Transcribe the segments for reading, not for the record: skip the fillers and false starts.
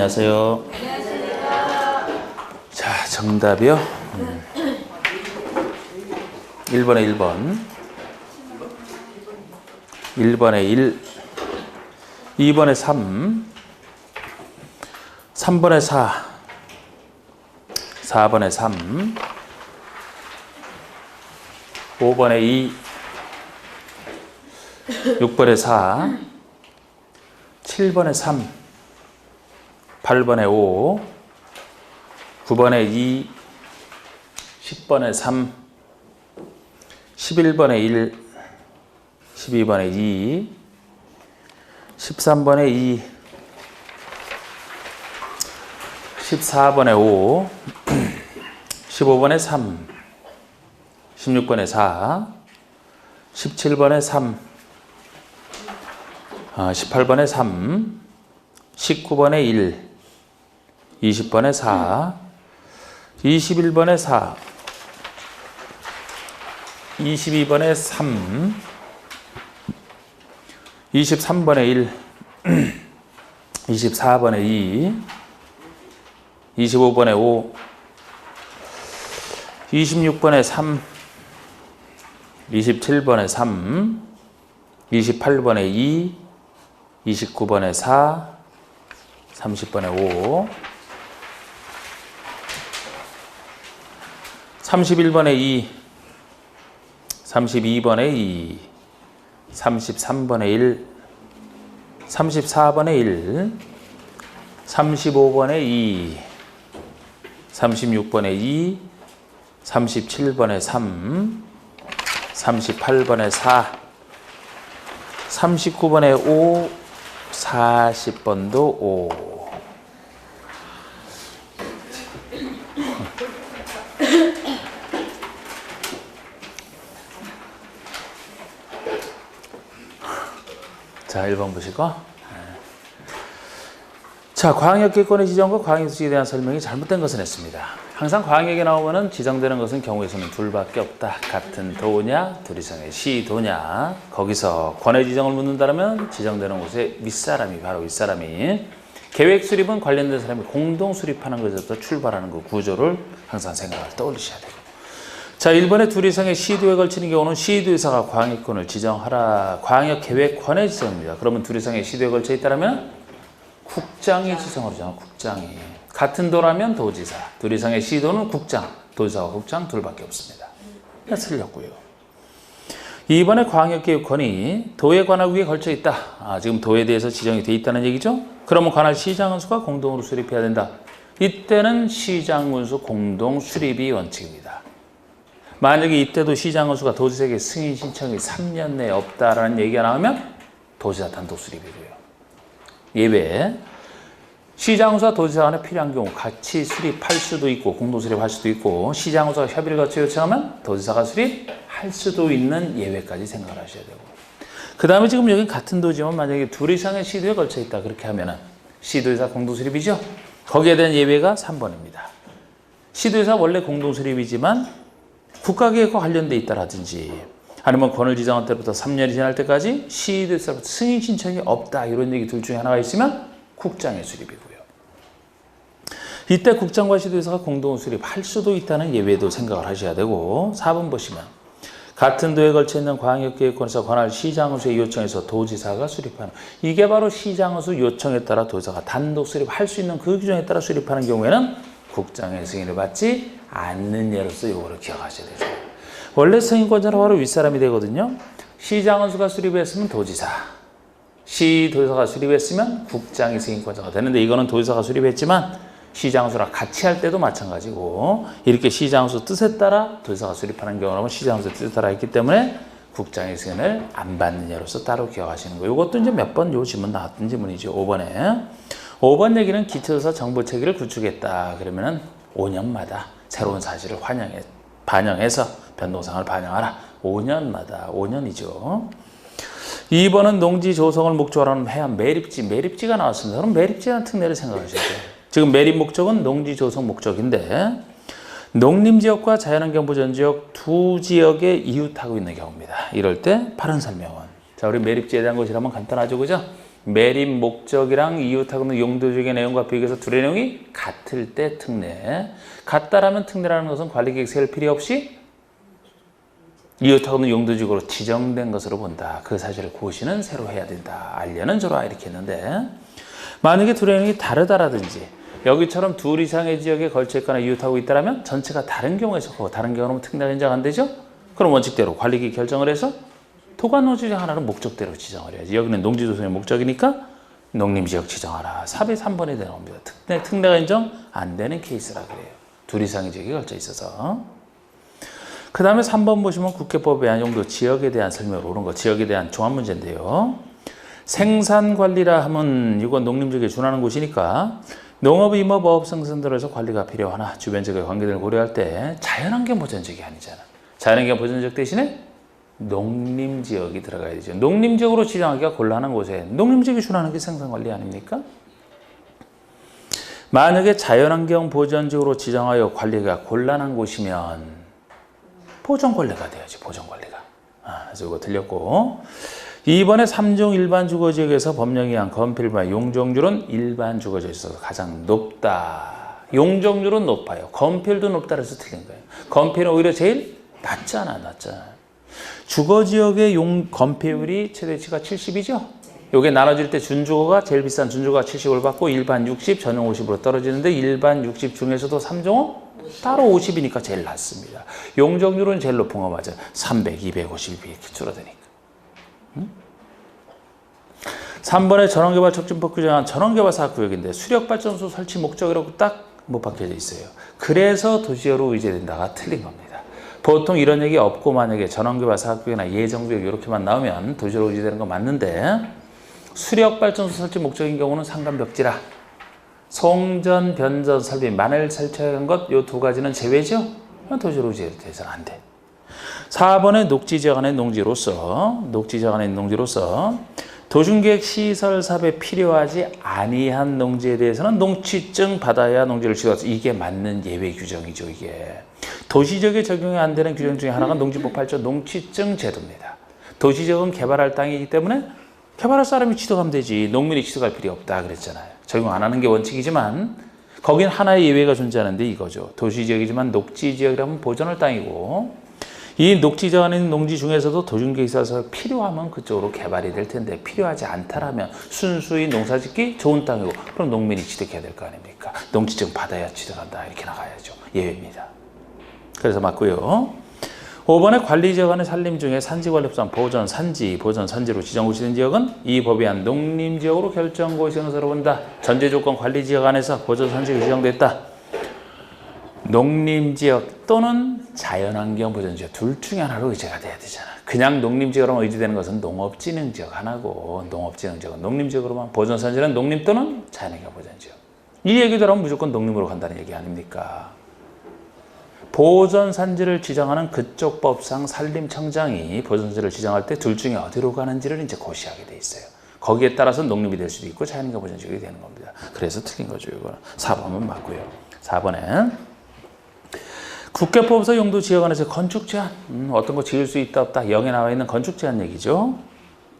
안녕하세요. 자, 정답이요. 1번에 1번. 1번에 1. 2번에 3. 3번에 4. 4번에 3. 5번에 2. 6번에 4. 7번에 3. 8번에 5. 9번에 2. 10번에 3. 11번에 1. 12번에 2. 13번에 2. 14번에 5. 15번에 3. 16번에 4. 17번에 3. 18번에 3. 19번에 1. 20번에 4. 21번에 4. 22번에 3. 23번에 1. 24번에 2. 25번에 5. 26번에 3. 27번에 3. 28번에 2. 29번에 4. 30번에 5. 31번에 2. 32번에 2. 33번에 1. 34번에 1. 35번에 2. 36번에 2. 37번에 3. 38번에 4. 39번에 5. 40번도 5. 자, 1번 보시고. 자, 광역계권의 지정과 광역수직에 대한 설명이 잘못된 것을 했습니다. 항상 광역에 나오면은 지정되는 것은 경우의 수는 둘밖에 없다. 같은 도냐, 둘 이상의 시도냐. 거기서 권의 지정을 묻는다면 지정되는 곳에 윗사람이, 바로 윗사람이. 계획 수립은 관련된 사람이 공동 수립하는 것에서 출발하는 그 구조를 항상 생각을 떠올리셔야 되고. 자, 1번에 둘 이상의 시도에 걸치는 경우는 시도의사가 광역권을 지정하라. 광역계획권의 지정입니다. 그러면 둘 이상의 시도에 걸쳐 있다면 국장이 지정을 하잖아. 국장이. 같은 도라면 도지사. 둘 이상의 시도는 국장. 도지사와 국장 둘밖에 없습니다. 틀렸고요. 2번에 광역계획권이 도의 관할 위에 걸쳐 있다. 지금 도에 대해서 지정이 돼 있다는 얘기죠. 그러면 관할 시장군수가 공동으로 수립해야 된다. 이때는 시장군수 공동 수립이 원칙입니다. 만약에 이때도 시장군수가 도지사에게 승인 신청이 3년 내에 없다라는 얘기가 나오면 도지사 단독 수립이고요. 예외, 시장군수와 도지사 간에 필요한 경우 같이 수립할 수도 있고 공동 수립할 수도 있고 시장군수가 협의를 거쳐 요청하면 도지사가 수립할 수도 있는 예외까지 생각을 하셔야 되고, 그 다음에 지금 여기 같은 도지만 만약에 둘 이상의 시도에 걸쳐 있다 그렇게 하면은 시도의사 공동 수립이죠. 거기에 대한 예외가 3번입니다. 시도의사 원래 공동 수립이지만 국가계획과 관련돼 있다라든지 아니면 권을 지정한 때부터 3년이 지날 때까지 시도의사로부터 승인 신청이 없다 이런 얘기 둘 중에 하나가 있으면 국장의 수립이고요. 이때 국장과 시도의사가 공동 수립할 수도 있다는 예외도 생각을 하셔야 되고, 4번 보시면 같은 도에 걸쳐 있는 광역계획권에서 관할 시장군수의 요청에서 도지사가 수립하는, 이게 바로 시장군수 요청에 따라 도지사가 단독 수립할 수 있는 그 규정에 따라 수립하는 경우에는 국장의 승인을 받지 않는 예로서 이거를 기억하셔야 되죠. 원래 승인권자는 바로 윗사람이 되거든요. 시장군수가 수립했으면 도지사, 시도지사가 수립했으면 국장이 승인권자가 되는데, 이거는 도지사가 수립했지만 시장군수랑 같이 할 때도 마찬가지고, 이렇게 시장군수 뜻에 따라 도지사가 수립하는 경우는 시장군수 뜻에 따라 했기 때문에 국장의 승인을 안 받는 예로서 따로 기억하시는 거예요. 이것도 이제 몇 번 요 지문 나왔던 지문이죠. 5번 얘기는 기초조사 정보체계를 구축했다. 그러면은 5년마다 새로운 사실을 반영해서 변동사항을 반영하라. 5년마다, 5년이죠. 2번은 농지 조성을 목적으로 하는 해안 매립지가 나왔습니다. 그럼 매립지라는 특례를 생각하셔야 돼요. 지금 매립 목적은 농지 조성 목적인데, 농림지역과 자연환경보전지역 두 지역에 이웃하고 있는 경우입니다. 이럴 때 바른 설명은, 자, 우리 매립지에 대한 것이라면 간단하죠, 그죠? 매립 목적이랑 이웃하고는 용도적인 내용과 비교해서 둘의 내용이 같을 때 특례. 같다라면 특례라는 것은 관리계획 세울 필요 없이 이웃하고는 용도적으로 지정된 것으로 본다. 그 사실을 고시는 새로 해야 된다. 알려는 줘라 이렇게 했는데 만약에 둘의 내용이 다르다라든지 여기처럼 둘 이상의 지역에 걸쳐 있거나 이웃하고 있다면 전체가 다른 경우에 속하고 다른 경우는 특례가 인정 안 되죠? 그럼 원칙대로 관리계획 결정을 해서 토관농지 중 하나는 목적대로 지정을 해야지. 여기는 농지조성의 목적이니까 농림지역 지정하라. 4배 3번에 되는 겁니다. 특례가 인정 안 되는 케이스라 그래요. 둘 이상의 지역이 걸쳐 있어서. 그 다음에 3번 보시면 국회법에 대한 용도 지역에 대한 설명을 오른 거 지역에 대한 종합 문제인데요. 생산관리라 하면 이건 농림지역에 준하는 곳이니까 농업, 임업, 어업 생산들에서 관리가 필요하나 주변 지역의 관계들을 고려할 때 자연환경 보전지역이 아니잖아. 자연환경 보전지역 대신에 농림지역이 들어가야 되죠. 농림지역으로 지정하기가 곤란한 곳에 농림지역이 준하는 게 생산관리 아닙니까? 만약에 자연환경 보전지역으로 지정하여 관리가 곤란한 곳이면 보전관리가 돼야지. 보전관리가. 그래서 이거 틀렸고 2번에 3종 일반 주거지역에서 법령이 한 건필과 용적률은 일반 주거지역에서 가장 높다. 용적률은 높아요. 건필도 높다 그래서 틀린 거예요. 건필은 오히려 제일 낮잖아. 주거지역의 건폐율이 최대치가 70이죠? 요게 나눠질 때 준주거가 제일 비싼 준주거가 70을 받고 일반 60, 전용 50으로 떨어지는데 일반 60 중에서도 3종은 따로 50이니까 제일 낮습니다. 용적률은 제일 높은 거 맞아요. 300, 250 이렇게 줄어드니까. 3번에 전원개발 촉진법 규정한 전원개발 사업구역인데 수력발전소 설치 목적이라고 딱 못 박혀져 있어요. 그래서 도시적으로 의제된다가 틀린 겁니다. 보통 이런 얘기 없고 만약에 전원개발 사업구역이나 예정구역 이렇게만 나오면 도시적으로 의제되는 거 맞는데 수력발전소 설치 목적인 경우는 상간벽지라 송전, 변전, 설비, 만을 설치한 것 이 두 가지는 제외죠? 도시적으로 의제돼서는 안 돼. 4번에 녹지지역 안의 농지로서 도중계획 시설 사업에 필요하지 아니한 농지에 대해서는 농취증 받아야 농지를 취소하죠. 이게 맞는 예외 규정이죠. 이게 도시지역에 적용이 안 되는 규정 중에 하나가 농지법 8조 농취증 제도입니다. 도시지역은 개발할 땅이기 때문에 개발할 사람이 취득하면 되지 농민이 취득할 필요 없다 그랬잖아요. 적용 안 하는 게 원칙이지만 거긴 하나의 예외가 존재하는데 이거죠. 도시지역이지만 녹지지역이라면 보존할 땅이고 이 녹지지역 안에 있는 농지 중에서도 도중계획 있어서 필요하면 그쪽으로 개발이 될 텐데 필요하지 않다라면 순수히 농사짓기 좋은 땅이고 그럼 농민이 취득해야 될 거 아닙니까? 농지증 받아야 취득한다 이렇게 나가야죠. 예외입니다. 그래서 맞고요. 5번에 관리지역 안의 산림 중에 산지관리법상 보전산지로 지정고시된 지역은 이 법이 한 농림지역으로 결정고시된 것으로 본다. 전제조건 관리지역 안에서 보전산지가 지정됐다. 농림지역 또는 자연환경 보전지역 둘 중에 하나로 의제가 돼야 되잖아. 그냥 농림지역으로만 의제되는 것은 농업진흥지역 하나고 농업진흥지역은 농림지역으로만 보전산지는 농림 또는 자연환경 보전지역. 이 얘기 들어보면 무조건 농림으로 간다는 얘기 아닙니까? 보전산지를 지정하는 그쪽 법상 산림청장이 보전산지를 지정할 때 둘 중에 어디로 가는지를 이제 고시하게 돼 있어요. 거기에 따라서 농림이 될 수도 있고 자연환경 보전지역이 되는 겁니다. 그래서 틀린 거죠. 이거는 4번은 맞고요. 4번에 국회법에서 용도 지역 안에서 건축 제한 어떤 거 지을 수 있다 없다 0에 나와 있는 건축 제한 얘기죠.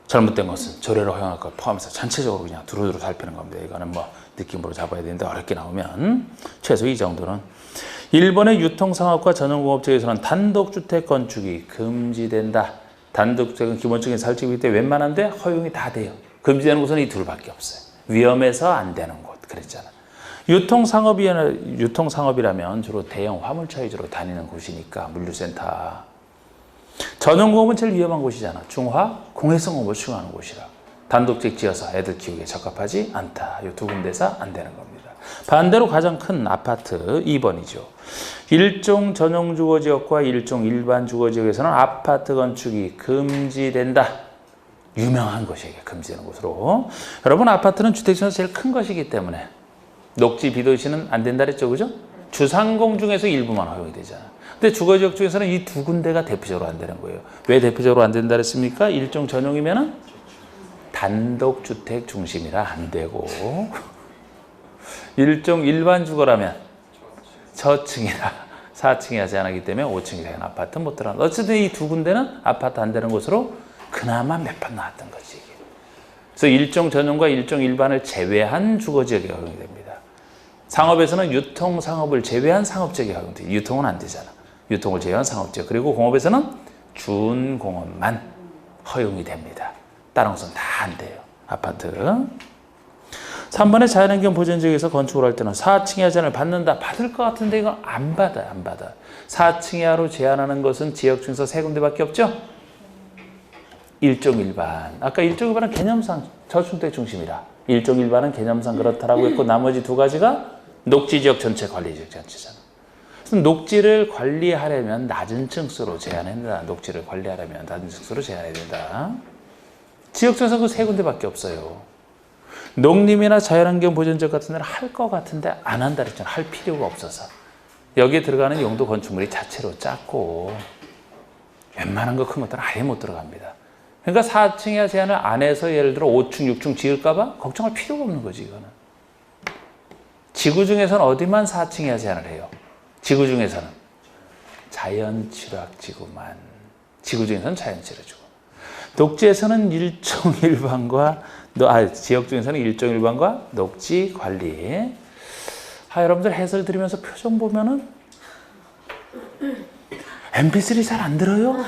잘못된 것은 조례로 허용할 것 포함해서 전체적으로 그냥 두루두루 살피는 겁니다. 이거는 뭐 느낌으로 잡아야 되는데 어렵게 나오면 최소 이 정도는 1번의 유통상업과 전용공업지역에서는 단독주택 건축이 금지된다. 단독주택은 기본적인 설치이기 때문에 웬만한데 허용이 다 돼요. 금지되는 곳은 이 둘밖에 없어요. 위험해서 안 되는 곳 그랬잖아. 유통상업이라면 주로 대형 화물차 위주로 다니는 곳이니까 물류센터. 전용공업은 제일 위험한 곳이잖아. 중화, 공해성공업을 추구하는 곳이라. 단독주택 지어서 애들 키우기에 적합하지 않다. 이 두 군데서 안 되는 겁니다. 반대로 가장 큰 아파트 2번이죠. 일종 전용주거지역과 일종 일반 주거지역에서는 아파트 건축이 금지된다. 유명한 것이 금지되는 곳으로. 여러분 아파트는 주택 중에서 제일 큰 것이기 때문에 녹지 비도시는 안 된다 그랬죠. 그죠? 주상공 중에서 일부만 허용이 되잖아. 근데 주거지역 중에서는 이 두 군데가 대표적으로 안 되는 거예요. 왜 대표적으로 안 된다 그랬습니까? 일종 전용이면은 단독주택 중심이라 안 되고 일종 일반 주거라면 저층이라 4층이 하지 않기 때문에 5층이 되는 아파트 못 들어간다. 어쨌든 이 두 군데는 아파트 안 되는 곳으로 그나마 몇 번 나왔던 거지. 이게. 그래서 일종 전용과 일종 일반을 제외한 주거지역에 적용이 됩니다. 상업에서는 유통 상업을 제외한 상업지역에 적용돼요. 유통은 안 되잖아. 유통을 제외한 상업지역. 그리고 공업에서는 준공업만 허용이 됩니다. 다른 것은 다 안 돼요. 아파트. 3번에 자연환경 보전지역에서 건축을 할 때는 4층 이하 제한을 받는다. 받을 것 같은데 이건 안 받아요. 안 받아. 4층 이하로 제한하는 것은 지역 중에서 세 군데밖에 없죠. 일종 일반. 아까 일종 일반은 개념상 저주택 중심이라. 일종 일반은 개념상 그렇다라고 했고 나머지 두 가지가 녹지 지역 전체, 관리 지역 전체잖아. 그래서 녹지를 관리하려면 낮은 층수로 제한해야 된다. 녹지를 관리하려면 낮은 층수로 제한해야 된다. 지역 중에서 그 세 군데밖에 없어요. 농림이나 자연환경 보전지역 같은 데는 할 것 같은데 안 한다 그랬잖아. 할 필요가 없어서. 여기에 들어가는 용도 건축물이 자체로 작고 웬만한 거 큰 것들은 아예 못 들어갑니다. 그러니까 4층 이하 제한을 안 해서 예를 들어 5층, 6층 지을까 봐 걱정할 필요가 없는 거지 이거는. 지구 중에서는 어디만 4층 이하 제한을 해요? 지구 중에서는 자연취락지구만. 지구 중에서는 자연취락지구. 녹지에서는 일종 일반과 지역 중에서는 일종 일반과 녹지 관리. 여러분들 해설 들으면서 표정 보면은 MP3 잘 안 들어요?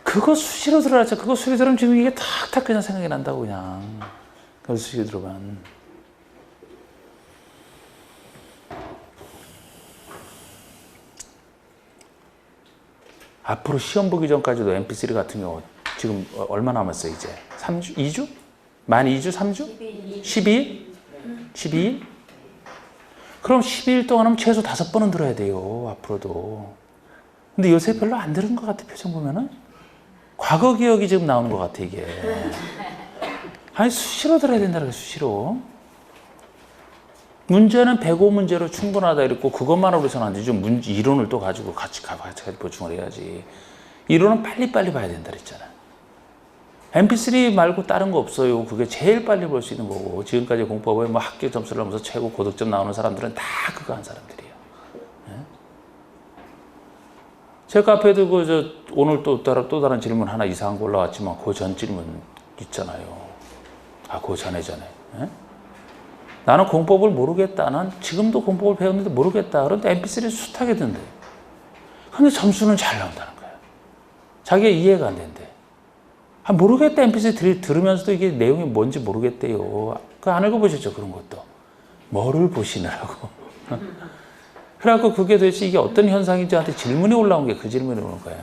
그거 수시로 들어라죠. 그거 수시로 들으면 지금 이게 탁탁 그냥 생각이 난다고 그냥. 그거 수시로 들어만. 앞으로 시험 보기 전까지도 MP3 같은 경우 지금 얼마 남았어요 이제? 3주? 2주? 만 2주? 3주? 12일? 12일? 그럼 12일 동안은 최소 5번은 들어야 돼요 앞으로도. 근데 요새 별로 안 들은 것 같아 표정 보면은. 과거 기억이 지금 나오는 것 같아 이게. 아니 수시로 들어야 된다는 거야 수시로. 문제는 105문제로 충분하다 이랬고 그것만으로 해서는 안 되죠. 이론을 또 가지고 같이 보충을 해야지. 이론은 빨리빨리 봐야 된다 그랬잖아. MP3 말고 다른 거 없어요. 그게 제일 빨리 볼 수 있는 거고 지금까지 공법에 뭐 학교 점수를 하면서 최고 고득점 나오는 사람들은 다 그거 한 사람들이에요. 네? 제 카페도 오늘 또 다른 질문 하나 이상한 거 올라왔지만 그 전 질문 있잖아요. 그 전에. 네? 나는 공법을 모르겠다. 난 지금도 공법을 배웠는데 모르겠다. 그런데 MP3 숱하게 듣는데. 근데 점수는 잘 나온다는 거야. 자기가 이해가 안 된대. 모르겠다. MP3 들으면서도 이게 내용이 뭔지 모르겠대요. 안 읽어보셨죠? 그런 것도. 뭐를 보시느라고. 그래갖고 그게 도대체 이게 어떤 현상인지 저한테 질문이 올라온 게 그 질문이 오는 거야.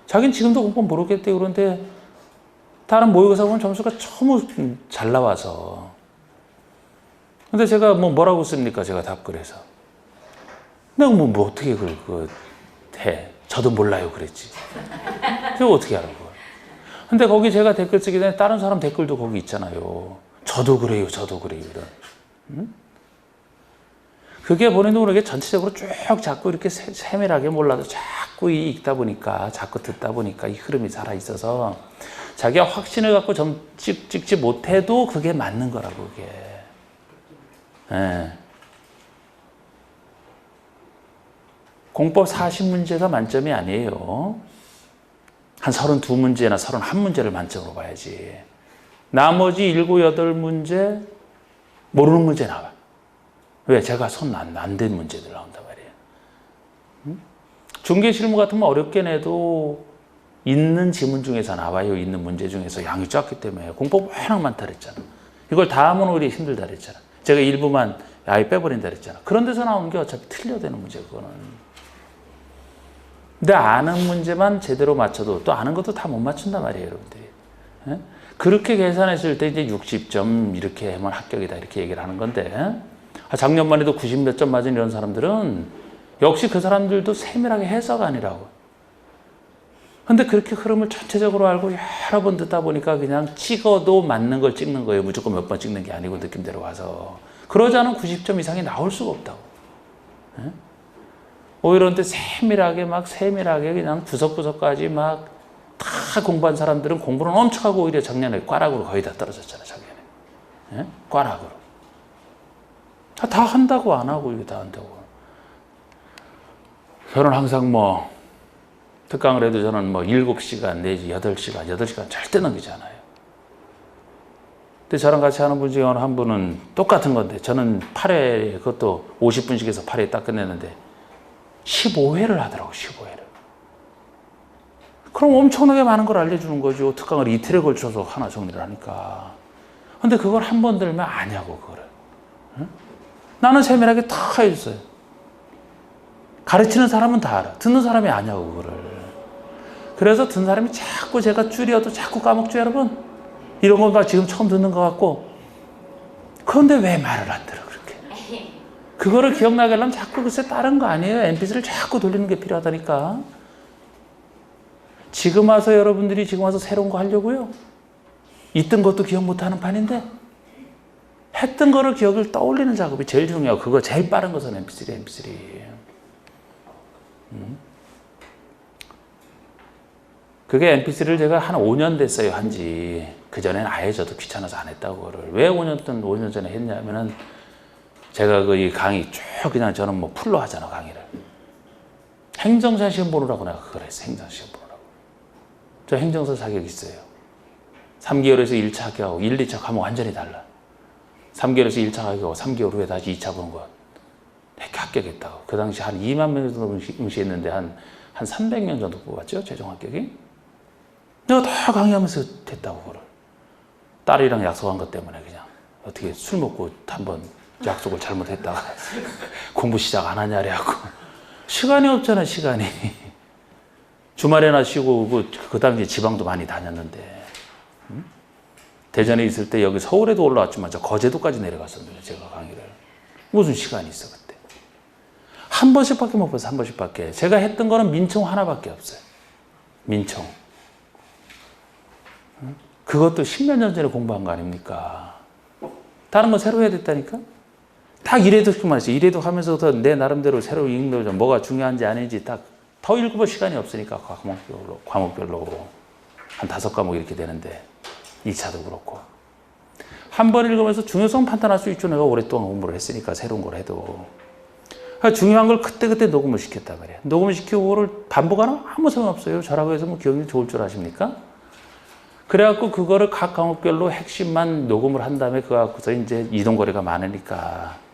자기는 지금도 공법 모르겠대요. 그런데 다른 모의고사 보면 점수가 너무 잘 나와서. 근데 제가 뭐라고 씁니까? 제가 답글 해서. 내가 뭐 어떻게 그걸 해. 저도 몰라요. 그랬지. 제가 어떻게 알아, 그걸. 근데 거기 제가 댓글 쓰기 전에 다른 사람 댓글도 거기 있잖아요. 저도 그래요. 이런. 응? 그게 본인도 모르게 전체적으로 쭉 자꾸 이렇게 세밀하게 몰라도 자꾸 읽다 보니까, 자꾸 듣다 보니까 이 흐름이 살아있어서 자기가 확신을 갖고 찍지 못해도 그게 맞는 거라고, 그게. 예. 공법 40문제가 만점이 아니에요. 한 32문제나 31문제를 만점으로 봐야지. 나머지 7, 8문제 모르는 문제 나와. 왜? 제가 손 안 댄 문제들 나온단 말이에요. 응? 중개실무 같으면 어렵게 내도 있는 지문 중에서 나와요. 있는 문제 중에서 양이 작기 때문에. 공법 워낙 많다 그랬잖아. 이걸 다 하면 오히려 힘들다 그랬잖아. 제가 일부만 아예 빼버린다 그랬잖아. 그런 데서 나오는 게 어차피 틀려야 되는 문제, 그거는. 근데 아는 문제만 제대로 맞춰도 또 아는 것도 다 못 맞춘단 말이에요, 여러분들이. 예? 그렇게 계산했을 때 이제 60점 이렇게 하면 합격이다 이렇게 얘기를 하는 건데 작년만 해도 90 몇 점 맞은 이런 사람들은 역시 그 사람들도 세밀하게 해석 아니라고. 근데 그렇게 흐름을 전체적으로 알고 여러 번 듣다 보니까 그냥 찍어도 맞는 걸 찍는 거예요. 무조건 몇 번 찍는 게 아니고 느낌대로 와서. 그러지 않으면 90점 이상이 나올 수가 없다고. 예? 오히려 근데 세밀하게 그냥 구석구석까지 막 다 공부한 사람들은 공부는 엄청 하고 오히려 작년에 꽈락으로 거의 다 떨어졌잖아, 작년에. 예? 꽈락으로. 다 한다고 안 하고 이게 다 한다고. 저는 항상 특강을 해도 저는 7시간 내지 8시간 절대 넘기지 않아요. 근데 저랑 같이 하는 분 중에 어느 한 분은 똑같은 건데 저는 8회 그것도 50분씩 해서 8회 딱 끝냈는데 15회를 하더라고. 15회를. 그럼 엄청나게 많은 걸 알려주는 거죠. 특강을 이틀에 걸쳐서 하나 정리를 하니까. 근데 그걸 한 번 들면 아냐고 그거를. 응? 나는 세밀하게 다 해줬어요. 가르치는 사람은 다 알아. 듣는 사람이 아냐고 그거를. 그래서 듣는 사람이 자꾸 제가 줄여도 자꾸 까먹죠 여러분. 이런 건 막 지금 처음 듣는 것 같고. 그런데 왜 말을 안 들어 그렇게. 그거를 기억나게 하려면 자꾸 글쎄 다른 거 아니에요. mp3를 자꾸 돌리는 게 필요하다니까. 지금 와서 여러분들이 지금 와서 새로운 거 하려고요. 있던 것도 기억 못하는 판인데 했던 거를 기억을 떠올리는 작업이 제일 중요하고 그거 제일 빠른 것은 mp3. 그게 mp3를 제가 한 5년 됐어요 한지. 그전에는 아예 저도 귀찮아서 안 했다고 그거를. 왜 5년 전에 했냐면은 제가 그 이 강의 쭉 그냥 저는 뭐 풀로 하잖아 강의를. 행정사 시험 보느라고 내가 그걸 했어. 행정사 시험 보느라고. 저 행정사 자격 있어요. 3개월에서 1차 합격하고 1, 2차 하면 완전히 달라. 3개월에서 1차 합격하고 3개월 후에 다시 2차 보는 거 합격했다고. 그 당시 한 2만 명 정도 응시했는데 한 300명 정도 뽑았죠. 최종 합격이. 내가 다 강의하면서 됐다고 그걸. 딸이랑 약속한 것 때문에 그냥 어떻게 술 먹고 한번 약속을 잘못했다가 공부 시작 안 하냐 그래갖고 시간이 없잖아 시간이. 주말에나 쉬고 그 당시에 지방도 많이 다녔는데 대전에 있을 때 여기 서울에도 올라왔지만 저 거제도까지 내려갔었는데 제가 강의를. 무슨 시간이 있어 그때. 한 번씩밖에 못 봤어요. 한 번씩밖에. 제가 했던 거는 민청 하나밖에 없어요. 민청. 그것도 10몇 년 전에 공부한 거 아닙니까? 다른 건 새로 해야 됐다니까? 딱 이래독만 했어요. 이래독 하면서도 내 나름대로 새로 읽는 거 뭐가 중요한지 아닌지 딱 더 읽어볼 시간이 없으니까 과목별로 한 5과목 이렇게 되는데 2차도 그렇고 한 번 읽으면서 중요성 판단할 수 있죠. 내가 오랫동안 공부를 했으니까 새로운 걸 해도. 중요한 걸 그때그때 녹음을 시켰단 말이에요. 녹음을 시키고 그거를 반복하나? 아무 상관없어요. 저라고 해서 뭐 기억력이 좋을 줄 아십니까? 그래갖고 그거를 각 과목별로 핵심만 녹음을 한 다음에 그거 갖고서 이제 이동거리가 많으니까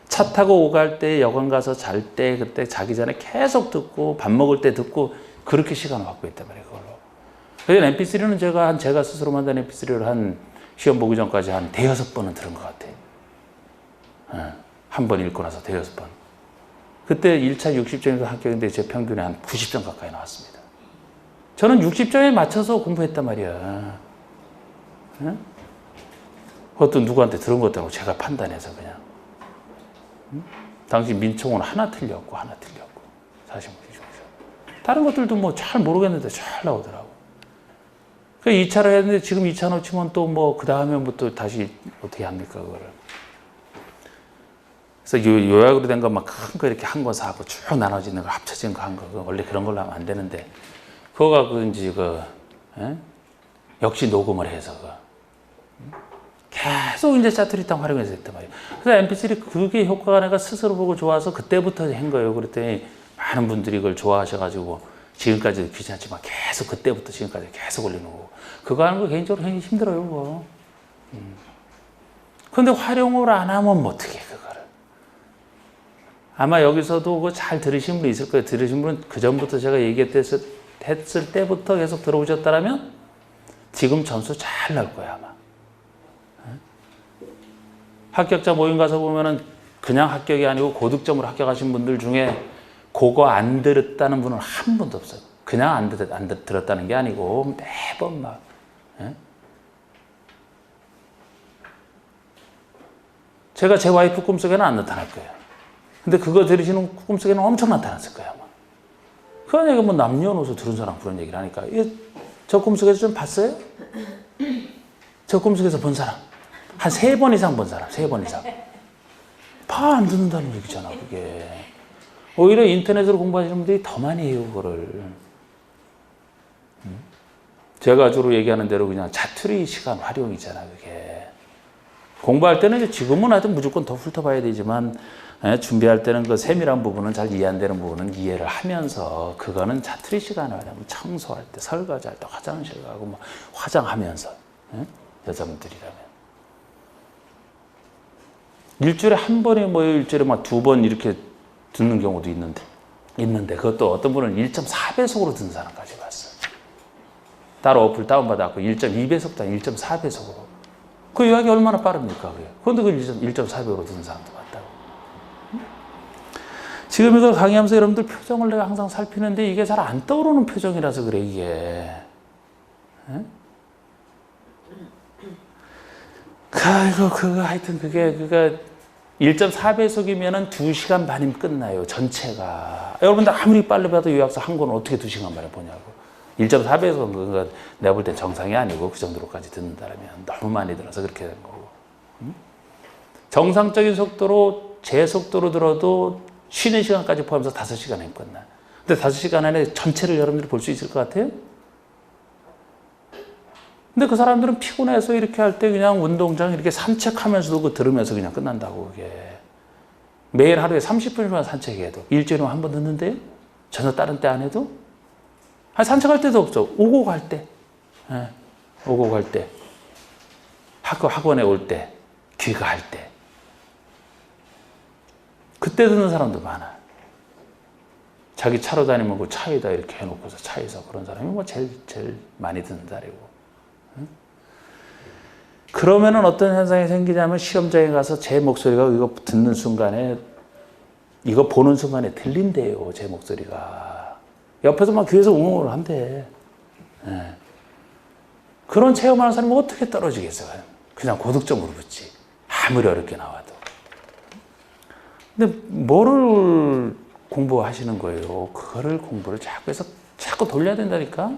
차 타고 오갈 때 여관 가서 잘 때 그때 자기 전에 계속 듣고 밥 먹을 때 듣고 그렇게 시간을 확보했단 말이에요. 그걸로. 그래서 mp3는 제가 스스로 만든 mp3를 한 시험 보기 전까지 한 5번은 들은 것 같아요. 한 번 읽고 나서 5번. 그때 1차 60점에서 합격인데 제 평균이 한 90점 가까이 나왔습니다. 저는 60점에 맞춰서 공부했단 말이야. 그것도 누구한테 들은 것도 아니고 제가 판단해서 그냥. 당시 민청은 하나 틀렸고. 사실 다른 것들도 뭐 잘 모르겠는데 잘 나오더라고. 그 2차를 했는데 지금 2차 놓치면 또 뭐 그 다음에부터 다시 어떻게 합니까 그거를. 그래서 요약으로 된 것만 큰 거 이렇게 한 거 사고 쭉 나눠지는 거 합쳐진 거 한 거 원래 그런 걸로 하면 안 되는데 그거 갖고 이제 역시 녹음을 해서 계속 이제 짜투리탕 활용해서 했단 말이에요. 그래서 mp3 그게 효과가 내가 스스로 보고 좋아서 그때부터 한 거예요. 그랬더니 많은 분들이 그걸 좋아하셔가지고 지금까지도 귀찮지만 계속 그때부터 지금까지 계속 올리는 거고 그거 하는 거 개인적으로 굉장히 힘들어요. 그거. 근데 활용을 안 하면 뭐 어떻게 그거를. 아마 여기서도 그거 잘 들으신 분 있을 거예요. 들으신 분은 그 전부터 제가 했을 때부터 계속 들어오셨다면 지금 점수 잘 나올 거예요 아마. 합격자 모임 가서 보면은 그냥 합격이 아니고 고득점으로 합격하신 분들 중에 그거 안 들었다는 분은 한 분도 없어요. 그냥 안 들었다는 게 아니고 매번 막. 제가 제 와이프 꿈속에는 안 나타날 거예요. 근데 그거 들으시는 꿈속에는 엄청 나타났을 거예요 아마. 그런 얘기가 뭐 남녀노소 들은 사람 그런 얘기를 하니까 저 꿈속에서 좀 봤어요? 저 꿈속에서 본 사람 한 3번 이상 본 사람 3번 이상 봐 안 듣는다는 얘기잖아 그게. 오히려 인터넷으로 공부하시는 분들이 더 많이 해요 그거를. 제가 주로 얘기하는 대로 그냥 자투리 시간 활용이잖아 그게. 공부할 때는 지금은 하여튼 무조건 더 훑어봐야 되지만 준비할 때는 그 세밀한 부분은 잘 이해 안 되는 부분은 이해를 하면서 그거는 자투리 시간을 하려면 청소할 때 설거지할 때 화장실 가고 뭐 화장하면서 여자분들이라면 일주일에 한 번에 뭐 일주일에 막 두 번 이렇게 듣는 경우도 있는데 그것도 어떤 분은 1.4배속으로 듣는 사람까지 봤어요. 따로 어플 다운받아갖고 1.2배속도 아니고 1.4배속으로. 그 요약이 얼마나 빠릅니까? 그게. 그런데 그걸 1.4배로 듣는 사람도 봤다고. 지금 이걸 강의하면서 여러분들 표정을 내가 항상 살피는데 이게 잘 안 떠오르는 표정이라서 그래, 이게. 아이고, 하여튼 그게 1.4배속이면은 2시간 반이면 끝나요, 전체가. 여러분들 아무리 빨리 봐도 요약서 한 권을 어떻게 2시간 만에 보냐고. 1.4배속은 내가 볼 땐 정상이 아니고 그 정도로까지 듣는다면 너무 많이 들어서 그렇게 된 거고. 정상적인 속도로, 제 속도로 들어도 쉬는 시간까지 포함해서 5시간이면 끝나. 근데 5시간 안에 전체를 여러분들이 볼 수 있을 것 같아요? 근데 그 사람들은 피곤해서 이렇게 할 때 그냥 운동장 이렇게 산책하면서도 그 들으면서 그냥 끝난다고, 그게. 매일 하루에 30분이나 산책해도 일주일에 한 번 듣는데요? 전혀 다른 때 안 해도? 아니, 산책할 때도 없어. 오고 갈 때. 네. 오고 갈 때. 학원에 올 때. 귀가할 때. 그때 듣는 사람도 많아. 자기 차로 다니면 그 차에다 이렇게 해놓고서 차에서 그런 사람이 뭐 제일 많이 듣는 자리고. 그러면은 어떤 현상이 생기냐면 시험장에 가서 제 목소리가 이거 듣는 순간에, 이거 보는 순간에 들린대요, 제 목소리가. 옆에서 막 귀에서 웅웅을 한대. 네. 그런 체험하는 사람이 어떻게 떨어지겠어요? 그냥 고득점으로 붙지. 아무리 어렵게 나와도. 근데 뭐를 공부하시는 거예요? 그거를 공부를 자꾸 해서 자꾸 돌려야 된다니까?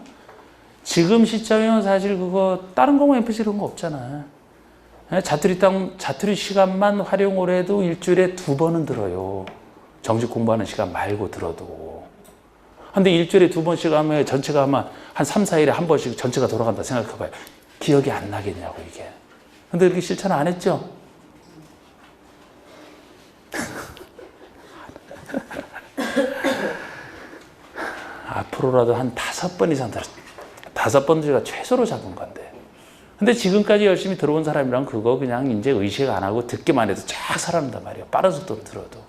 지금 시점이면 사실 그거 다른 거만 MP3 이런 거 없잖아. 자투리 시간만 활용을 해도 일주일에 2번은 들어요. 정식 공부하는 시간 말고 들어도. 근데 일주일에 2번씩 하면 전체가 아마 한 3, 4일에 한 번씩 전체가 돌아간다 생각해봐요. 기억이 안 나겠냐고, 이게. 근데 이렇게 실천 안 했죠? 앞으로라도 한 5번 이상 5번 제가 최소로 잡은 건데. 근데 지금까지 열심히 들어온 사람이랑 그거 그냥 이제 의식 안 하고 듣기만 해도 쫙 살아난단 말이에요. 빠른 속도로 들어도.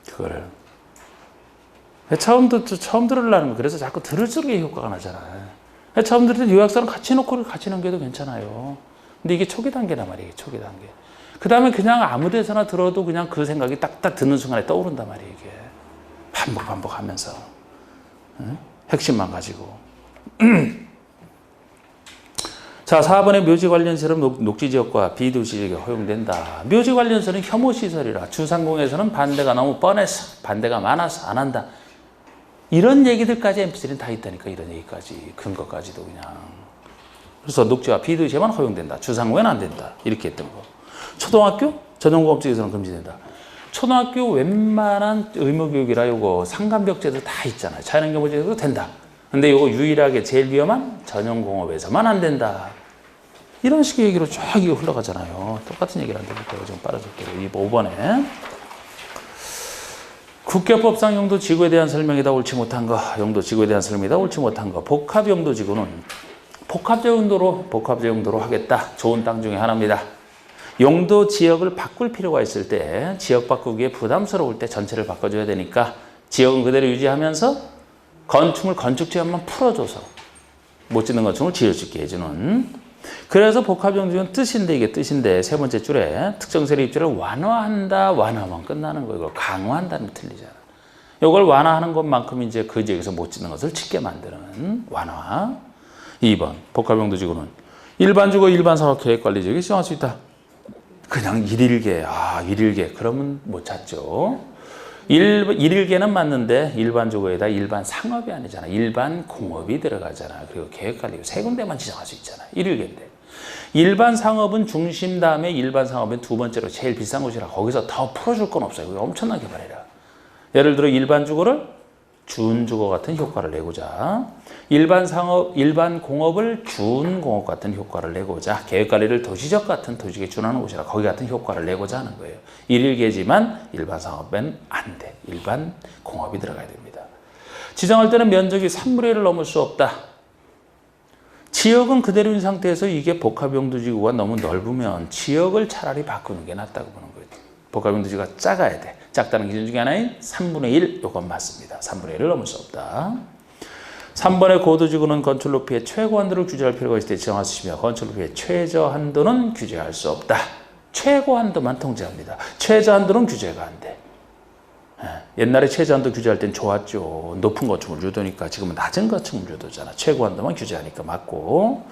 그거를. 처음 들으려면 그래서 자꾸 들을수록 효과가 나잖아요. 처음 들을 때 요약서는 같이 놓고 같이 넘겨도 괜찮아요. 근데 이게 초기 단계란 말이에요. 초기 단계. 그 다음에 그냥 아무 데서나 들어도 그냥 그 생각이 딱딱 듣는 순간에 떠오른단 말이에요. 이게. 반복하면서. 핵심만 가지고. 자, 4번의 묘지 관련시설은 녹지지역과 비도시지역에 허용된다. 묘지 관련시설은 혐오시설이라 주상공에서는 반대가 너무 뻔해서, 반대가 많아서 안 한다. 이런 얘기들까지 MP3는 다 있다니까. 이런 얘기까지, 근거까지도 그냥. 그래서 녹지와 비도시에만 허용된다. 주상공에는 안 된다. 이렇게 했던 거. 초등학교 전용공업지에서는 금지된다. 초등학교 웬만한 의무교육이라 요거 상간벽제도 다 있잖아요. 자연환경보호제도 된다. 근데 요거 유일하게 제일 위험한 전용공업에서만 안 된다. 이런 식의 얘기로 쫙 이거 흘러가잖아요. 똑같은 얘기를 안 드릴게요. 좀 빠르게. 5번에. 국교법상 용도지구에 대한 설명이다. 옳지 못한 거. 용도지구에 대한 설명이다. 옳지 못한 거. 복합용도지구는 복합적 용도로 하겠다. 좋은 땅 중에 하나입니다. 용도 지역을 바꿀 필요가 있을 때, 지역 바꾸기에 부담스러울 때 전체를 바꿔줘야 되니까 지역은 그대로 유지하면서 건축물 건축 제한만 풀어줘서 못 짓는 건축을 지을 수 있게 해주는. 그래서 복합용도지구는 뜻인데, 이게 뜻인데 세 번째 줄에 특정세대 입지를 완화한다. 완화만 끝나는 거. 이걸 강화한다는 거 틀리잖아. 이걸 완화하는 것만큼 이제 그 지역에서 못 짓는 것을 짓게 만드는 완화. 2번 복합용도지구는 일반주거 일반산업계획관리지역에 지정할 수 있다. 그냥 일일계 그러면 못 찾죠. 일일계는 맞는데 일반주거에다 일반 상업이 아니잖아. 일반 공업이 들어가잖아. 그리고 계획관리 세 군데만 지정할 수 있잖아. 일일계인데. 일반 상업은 중심 다음에 일반 상업은 두 번째로 제일 비싼 곳이라 거기서 더 풀어줄 건 없어요. 그게 엄청난 개발이라. 예를 들어 일반 주거를 준주거 같은 효과를 내고자, 일반 상업, 일반 공업을 준공업 같은 효과를 내고자, 계획관리를 도시적 같은 도시에 준하는 곳이라 거기 같은 효과를 내고자 하는 거예요. 일일계지만 일반 상업엔 안 돼. 일반 공업이 들어가야 됩니다. 지정할 때는 면적이 3분의 1을 넘을 수 없다. 지역은 그대로인 상태에서 이게 복합용도지구가 너무 넓으면 지역을 차라리 바꾸는 게 낫다고 보는 거예요. 복합용도지구가 작아야 돼. 작다는 기준 중에 하나인 3분의 1, 이건 맞습니다. 3분의 1을 넘을 수 없다. 3번의 고도지구는 건축 높이의 최고 한도를 규제할 필요가 있을 때 지정할 수 있으며 건축 높이의 최저 한도는 규제할 수 없다. 최고 한도만 통제합니다. 최저 한도는 규제가 안 돼. 옛날에 최저 한도 규제할 땐 좋았죠. 높은 건축물 유도니까. 지금은 낮은 건축물 유도잖아. 최고 한도만 규제하니까 맞고.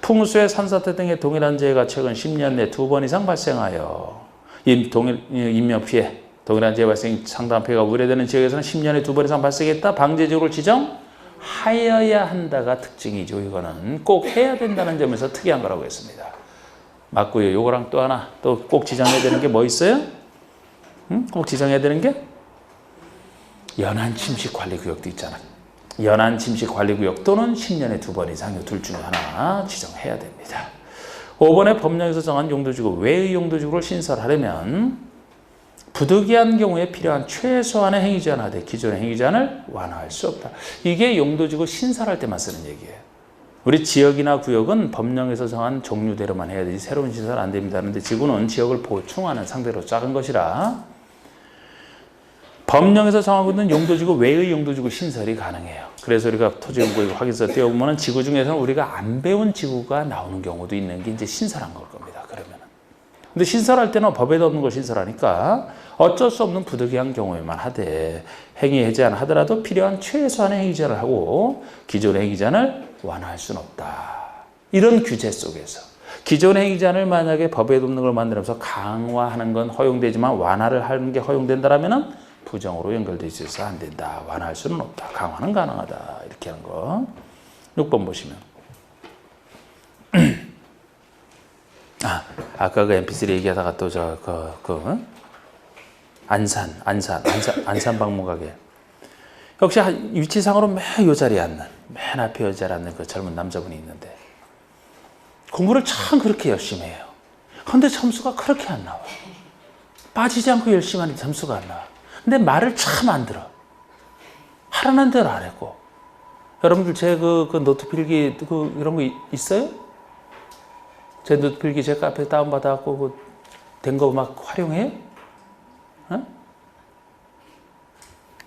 풍수의 산사태 등의 동일한 재해가 최근 10년 내 2번 이상 발생하여 인명 피해, 동일한 재해 발생 상당한 피해가 우려되는 지역에서는 10년에 2번 이상 발생했다. 방제지구를 지정하여야 한다가 특징이죠. 이거는 꼭 해야 된다는 점에서 특이한 거라고 했습니다. 맞고요. 요거랑 또 하나 또 꼭 지정해야 되는 게 뭐 있어요? 꼭 지정해야 되는 게 연안 침식 관리 구역도 있잖아. 연안 침식 관리 구역 또는 10년에 2번 이상 이 둘 중에 하나 지정해야 됩니다. 5번의 법령에서 정한 용도지구 외의 용도지구를 신설하려면 부득이한 경우에 필요한 최소한의 행위 제한을 하되 기존의 행위 제한을 완화할 수 없다. 이게 용도지구 신설할 때만 쓰는 얘기예요. 우리 지역이나 구역은 법령에서 정한 종류대로만 해야 되지 새로운 신설 안 됩니다. 그런데 지구는 지역을 보충하는 상대로 작은 것이라 법령에서 정하고 있는 용도지구 외의 용도지구 신설이 가능해요. 그래서 우리가 토지연구소 확인서 띄워보면 지구 중에서는 우리가 안 배운 지구가 나오는 경우도 있는 게 이제 신설한 걸 겁니다. 그러면은. 근데 신설할 때는 법에도 없는 걸 신설하니까 어쩔 수 없는 부득이한 경우에만 하되 행위 해제안 하더라도 필요한 최소한의 행위 제한을 하고 기존의 행위 제한을 완화할 수는 없다. 이런 규제 속에서 기존의 행위 제한을 만약에 법에도 없는 걸 만들면서 강화하는 건 허용되지만 완화를 하는 게 허용된다라면은 부정으로 연결돼 있어서 안 된다. 완화할 수는 없다. 강화는 가능하다. 이렇게 하는 거. 6번 보시면. 아까 그 MP3 얘기하다가 또 안산 방문가게. 역시 위치상으로 맨 요 자리에 앉는, 맨 앞에 요 자리에 앉는 그 젊은 남자분이 있는데 공부를 참 그렇게 열심히 해요. 근데 점수가 그렇게 안 나와. 빠지지 않고 열심히 하는데 점수가 안 나와. 근데 말을 참 안 들어. 하라는 대로 안 했고. 여러분들 제 그 노트 필기 이런 거 있어요? 제 노트 필기 제 카페 다운받아갖고 된 거 막 활용해요? 어?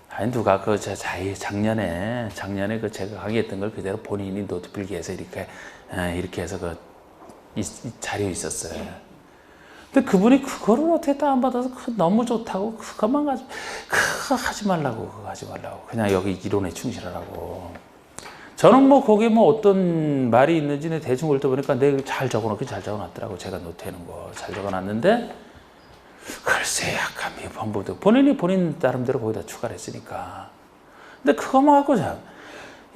아니 누가 작년에 그 제가 강의했던 걸 그대로 본인이 노트 필기해서 이렇게 해서 이 자료에 있었어요. 근데 그분이 그거를 어떻게 다운받아서 너무 좋다고 그것만 가지고 그거 하지 말라고 그냥 여기 이론에 충실하라고. 저는 뭐 거기에 뭐 어떤 말이 있는지 대충 읽어보니까 내가 잘 적어놨더라고. 제가 노트해놓은 거 잘 적어놨는데 글쎄 약간 미분보도 본인 나름대로 거기다 추가를 했으니까. 근데 그거만 갖고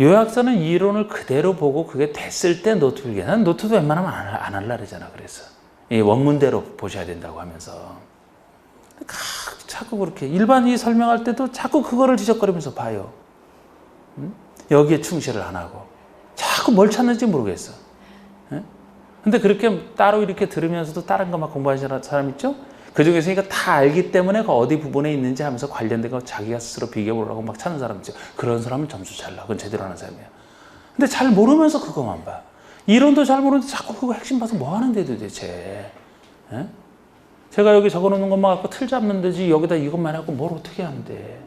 요약서는 이론을 그대로 보고 그게 됐을 때 노트 필기. 난 노트도 웬만하면 안 할라 그러잖아. 그래서 이 원문대로 보셔야 된다고 하면서 자꾸 그렇게 일반인이 설명할 때도 자꾸 그거를 지적거리면서 봐요. 여기에 충실을 안 하고 자꾸 뭘 찾는지 모르겠어. 근데 그렇게 따로 이렇게 들으면서도 다른 거 막 공부하시는 사람 있죠? 그 중에서 다 알기 때문에 그 어디 부분에 있는지 하면서 관련된 거 자기가 스스로 비교해보려고 막 찾는 사람 있죠. 그런 사람은 점수 잘 나. 그건 제대로 하는 사람이야. 근데 잘 모르면서 그거만 봐. 이론도 잘 모르는데 자꾸 그거 핵심 봐서 뭐 하는데 도대체. 에? 제가 여기 적어놓는 것만 갖고 틀 잡는 데지 여기다 이것만 하고 뭘 어떻게 하는데.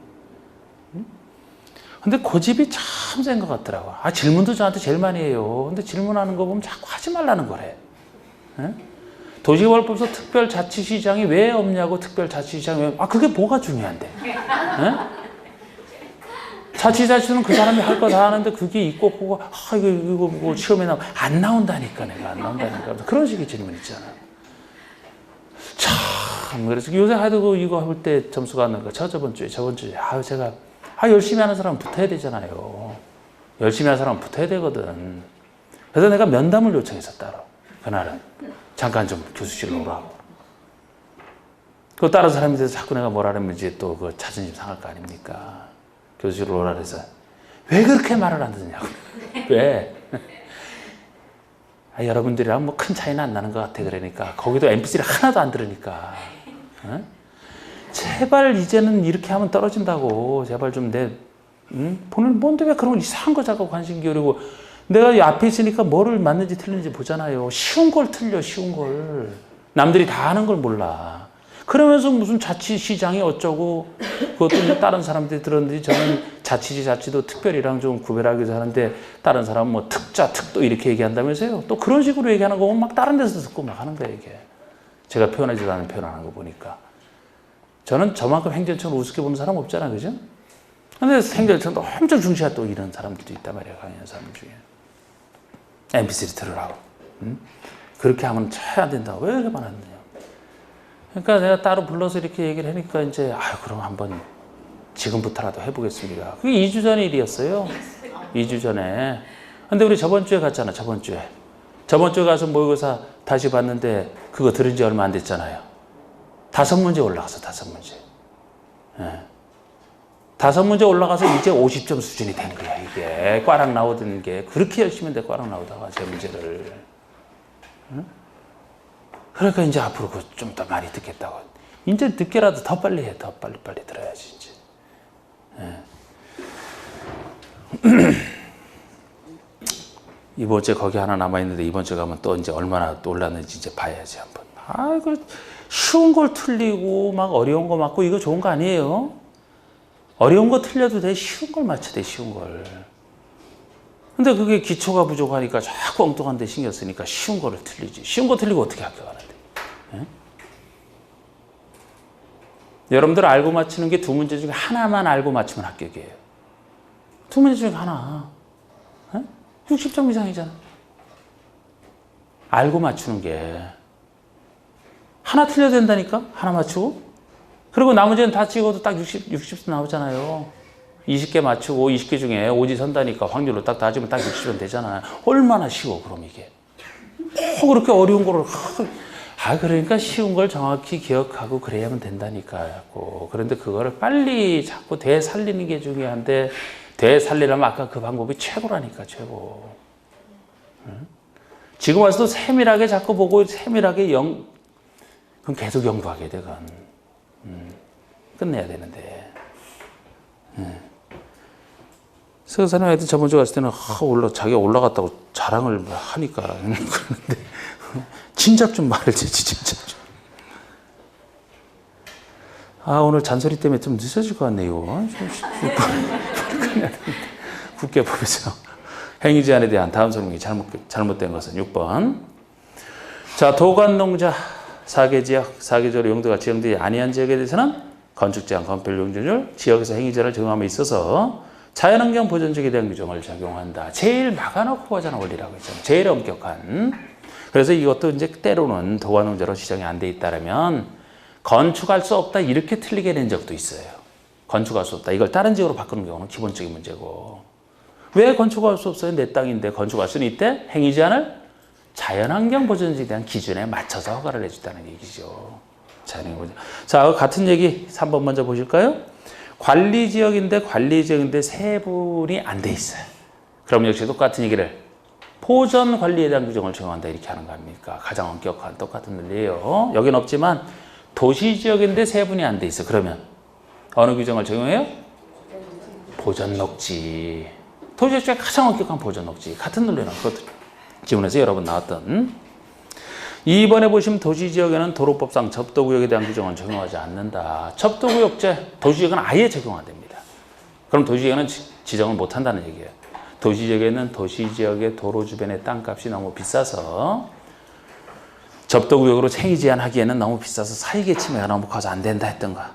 근데 고집이 참 센 것 같더라고. 질문도 저한테 제일 많이 해요. 근데 질문하는 거 보면 자꾸 하지 말라는 거래. 에? 도시개발법에서 특별자치시장이 왜 없냐고. 특별자치시장이 왜, 그게 뭐가 중요한데. 에? 자치자치는 그 사람이 할 거 다 하는데 그게 있고 그거 이거 뭐 시험에 안 나온다니까. 내가 안 나온다니까. 그런 식의 질문 있잖아. 참 그래서 요새 하도 이거 할 때 점수가 안 나니까 저번 주에 제가 열심히 하는 사람은 붙어야 되잖아요. 열심히 하는 사람은 붙어야 되거든. 그래서 내가 면담을 요청해서 따로 그날은 잠깐 좀 교수실로 오라고. 그 다른 사람이 돼서 자꾸 내가 뭐라 하면 이제 또 그 자존심 상할 거 아닙니까? 교수실로 오라 그래서 왜 그렇게 말을 안 듣냐고. 왜? 여러분들이랑 뭐 큰 차이는 안 나는 것 같아. 그러니까 거기도 MP3를 하나도 안 들으니까. 제발 이제는 이렇게 하면 떨어진다고. 제발 좀 본인 뭔데 왜 그런 이상한 거 자꾸 관심 기울이고 내가 이 앞에 있으니까 뭐를 맞는지 틀린지 보잖아요. 쉬운 걸 틀려, 쉬운 걸. 남들이 다 아는 걸 몰라. 그러면서 무슨 자치시장이 어쩌고, 그것도 이제 다른 사람들이 들었는데, 저는 자치도 특별이랑 좀 구별하기 하는데, 다른 사람은 뭐 특자, 특도 이렇게 얘기한다면서요. 또 그런 식으로 얘기하는 거 보면 막 다른 데서 듣고 막 하는 거예요, 이게. 제가 표현하지도 않은 표현하는 거 보니까. 저는 저만큼 행정처럼 우습게 보는 사람 없잖아, 그죠? 근데 행정처럼 엄청 중시하고 또 이런 사람들도 있단 말이야, 강의하는 사람 중에. MP3 들으라고. 응? 그렇게 하면 쳐야 된다고. 왜 이렇게 말하느냐. 그러니까 내가 따로 불러서 이렇게 얘기를 하니까 이제, 그럼 한번 지금부터라도 해보겠습니다. 그게 2주 전 일이었어요. 2주 전에. 근데 우리 저번 주에 갔잖아, 저번 주에. 저번 주에 가서 모의고사 다시 봤는데 그거 들은 지 얼마 안 됐잖아요. 5문제 올라가서 5문제. 예. 5문제 올라가서 이제 50점 수준이 된 거야, 이게. 꽈락 나오던 게. 그렇게 열심히 했는데 꽈락 나오다가 제 문제를. 응? 그러니까 이제 앞으로 좀 더 많이 듣겠다고. 이제 늦게라도 더 빨리 해. 더 빨리 들어야지, 이제. 예. 이번 주에 거기 하나 남아있는데 이번 주에 가면 또 이제 얼마나 또 올랐는지 이제 봐야지, 한번. 이거 쉬운 걸 틀리고 막 어려운 거 맞고 이거 좋은 거 아니에요? 어려운 거 틀려도 돼. 쉬운 걸 맞춰야 돼, 쉬운 걸. 근데 그게 기초가 부족하니까 자꾸 엉뚱한 데 신경 쓰니까 쉬운 거를 틀리지. 쉬운 거 틀리고 어떻게 합격하는데. 예? 여러분들 알고 맞히는 게 2문제 중에 하나만 알고 맞추면 합격이에요. 2문제 중에 하나. 예? 60점 이상이잖아. 알고 맞추는 게. 하나 틀려야 된다니까? 하나 맞추고. 그리고 나머지는 다 찍어도 딱 60점 나오잖아요. 20개 맞추고 20개 중에 오지 선다니까 확률로 딱 따지면 딱 60점 되잖아. 얼마나 쉬워, 그럼 이게. 그렇게 어려운 거를. 그러니까 쉬운 걸 정확히 기억하고 그래야만 된다니까요. 그런데 그거를 빨리 자꾸 되살리는 게 중요한데, 되살리려면 아까 그 방법이 최고라니까, 최고. 응? 지금 와서도 세밀하게 자꾸 보고 세밀하게 그럼 계속 연구하게 돼, 그건. 끝내야 되는데. 서사님 애들 저번 주에 갔을 때는 자기가 올라갔다고 자랑을 하니까 그러는데 진작 좀 말해주지, 진작 좀. 오늘 잔소리 때문에 좀 늦어질 것 같네요. 국회법에서 행위 제한에 대한 다음 설명이 잘못된 것은 6번. 자, 도관농자 사계지역, 사계절 용도가 지정되지 아니한 지역에 대해서는 건축제한, 건폐율, 용적률, 지역에서 행위 제한을 적용함에 있어서 자연환경 보존적에 대한 규정을 적용한다. 제일 막아놓고 가자는 원리라고 했잖아요. 제일 엄격한. 그래서 이것도 이제 때로는 도관농자로 지정이 안 돼 있다면 건축할 수 없다 이렇게 틀리게 낸 적도 있어요. 건축할 수 없다. 이걸 다른 지역으로 바꾸는 경우는 기본적인 문제고. 왜 건축할 수 없어요? 내 땅인데 건축할 수는 있대? 행위 제한을 자연환경 보존에 대한 기준에 맞춰서 허가를 해준다는 얘기죠. 자연환경 보존. 자, 같은 얘기 3번 먼저 보실까요? 관리지역인데 세분이 안 돼 있어요. 그럼 역시 똑같은 얘기를 보전 관리에 대한 규정을 적용한다 이렇게 하는 거 아닙니까? 가장 엄격한 똑같은 논리예요. 여긴 없지만 도시지역인데 세분이 안 돼 있어. 그러면 어느 규정을 적용해요? 보전녹지. 도시지역 중에 가장 엄격한 보전녹지. 같은 논리는 그것도 지문에서 여러 번 나왔던. 2번에 보시면 도시지역에는 도로법상 접도구역에 대한 규정은 적용하지 않는다. 접도구역제, 도시지역은 아예 적용 안 됩니다. 그럼 도시지역은 지정을 못 한다는 얘기예요. 도시지역에는 도시지역의 도로 주변의 땅값이 너무 비싸서 접도구역으로 행위 제한하기에는 너무 비싸서 사익의 침해가 너무 커서 안 된다 했던가.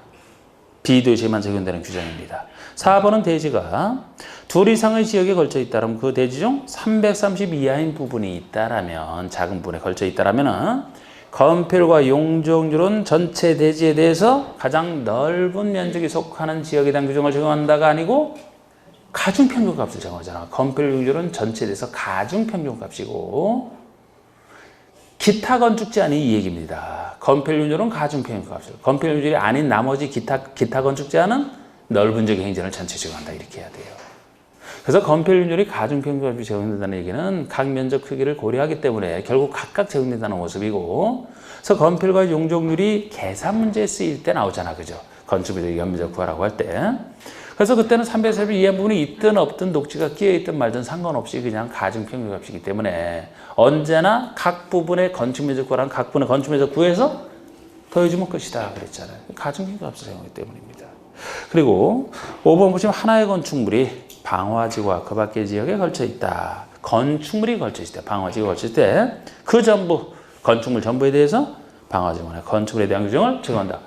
비도시에만 적용되는 규정입니다. 4번은 대지가 둘 이상의 지역에 걸쳐 있다면 그 대지 중 330 이하인 부분이 있다라면, 작은 부분에 걸쳐 있다라면은 건폐율과 용적률은 전체 대지에 대해서 가장 넓은 면적이 속하는 지역에 대한 규정을 적용한다가 아니고 가중평균값을 적용하잖아. 건폐율, 용적률은 전체에 대해서 가중평균값이고 기타 건축 제한이 이 얘기입니다. 건폐율, 용적률은 가중평균값을, 건폐율, 용적률이 아닌 나머지 기타 건축 제한은 넓은 지역의 행정을 전체 적용한다 이렇게 해야 돼요. 그래서 건폐율, 용적률이 가중평균값이 적용된다는 얘기는 각 면적 크기를 고려하기 때문에 결국 각각 적용된다는 모습이고, 그래서 건폐율과 용적률이 계산 문제에 쓰일 때 나오잖아, 그죠? 건축비적 연면적 구하라고 할 때. 그래서 그때는 300세를 이해한 부분이 있든 없든 녹지가 끼어있든 말든 상관없이 그냥 가중평균값이기 때문에 언제나 각 부분의 건축면적과랑 각 부분의 건축면적 구해서 더해주면 끝이다 그랬잖아요. 가중평균값을 사용하기 때문입니다. 그리고 5번 보시면 하나의 건축물이 방화지구와 그 밖의 지역에 걸쳐 있다. 건축물이 걸쳐 있을 때, 방화지구가 걸쳐 있을 때 그 전부, 건축물 전부에 대해서 방화지구나 건축물에 대한 규정을 적용한다.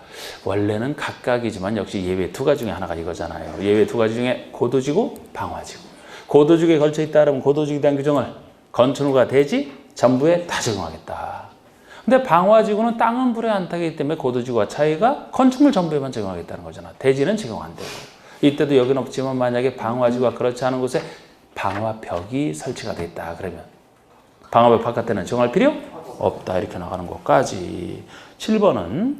원래는 각각이지만 역시 예외 두 가지 중에 하나가 이거잖아요. 예외 두 가지 중에 고도지구, 방화지구. 고도지구에 걸쳐 있다 그러면 고도지구에 대한 규정을 건축물과 대지 전부에 다 적용하겠다. 근데 방화지구는 땅은 불에 안 타기 때문에 고도지구와 차이가 건축물 전부에만 적용하겠다는 거잖아. 대지는 적용 안 되고. 이때도 여기는 없지만 만약에 방화지구가 그렇지 않은 곳에 방화벽이 설치가 돼 있다 그러면 방화벽 바깥에는 정할 필요 없다 이렇게 나가는 것까지. 7번은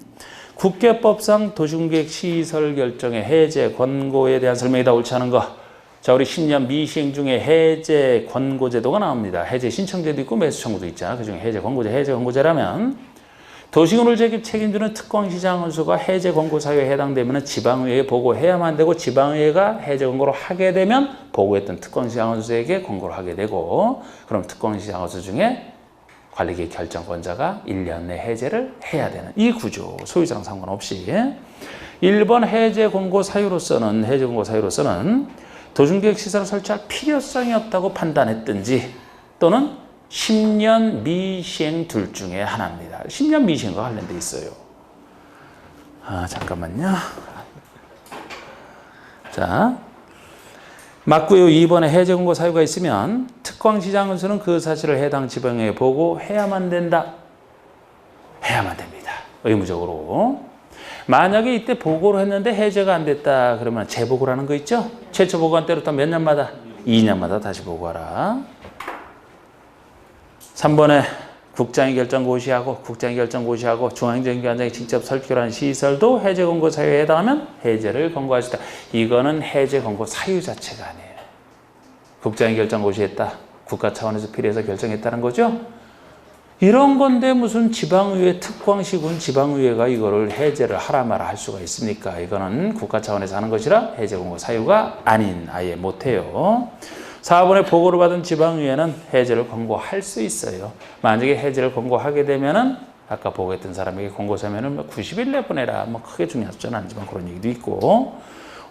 국계법상 도시공계획 시설 결정의 해제 권고에 대한 설명이다. 옳지 않은 거. 자, 우리 10년 미시행 중에 해제 권고 제도가 나옵니다. 해제 신청제도 있고 매수 청구도 있잖아. 그중에 해제 권고제, 해제 권고제라면 도시군을 책임지는 특광시장원수가 해제 권고 사유에 해당되면 지방의회에 보고해야만 되고 지방의회가 해제 권고를 하게 되면 보고했던 특광시장원수에게 권고를 하게 되고 그럼 특광시장원수 중에 관리계획 결정권자가 1년 내 해제를 해야 되는 이 구조, 소유자랑 상관없이. 1번 해제 권고 사유로서는 도시계획 시설을 설치할 필요성이 없다고 판단했든지 또는 10년 미시행 둘 중에 하나입니다. 10년 미시행과 관련돼 있어요. 잠깐만요. 자, 맞고요. 2번에 해제 권고 사유가 있으면 특광시장원수는 그 사실을 해당 지방에 보고해야만 된다. 해야만 됩니다. 의무적으로. 만약에 이때 보고를 했는데 해제가 안 됐다 그러면 재보고라는 거 있죠? 최초 보고한 때부터 몇 년마다? 2년마다 다시 보고하라. 3번에 국장이 결정 고시하고 중앙행정기관장이 직접 설립한 시설도 해제 권고 사유에 해당하면 해제를 권고할 수 있다. 이거는 해제 권고 사유 자체가 아니에요. 국장이 결정 고시했다. 국가 차원에서 필요해서 결정했다는 거죠. 이런 건데 무슨 지방의회 특광시군 지방의회가 이거를 해제를 하라 마라 할 수가 있습니까? 이거는 국가 차원에서 하는 것이라 해제 권고 사유가 아닌 아예 못해요. 4번에 보고를 받은 지방의회는 해제를 권고할 수 있어요. 만약에 해제를 권고하게 되면은 아까 보고했던 사람에게 권고서면은 90일 내 보내라. 크게 중요하지는 않지만 그런 얘기도 있고.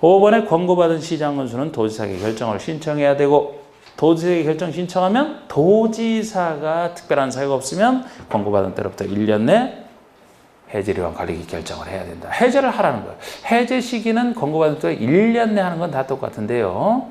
5번에 권고받은 시장원수는 도지사에게 결정을 신청해야 되고 도지사에게 결정 신청하면 도지사가 특별한 사유가 없으면 권고받은 때로부터 1년 내 해제를 위한 관리기 결정을 해야 된다. 해제를 하라는 거예요. 해제 시기는 권고받은 때 1년 내 하는 건 다 똑같은데요.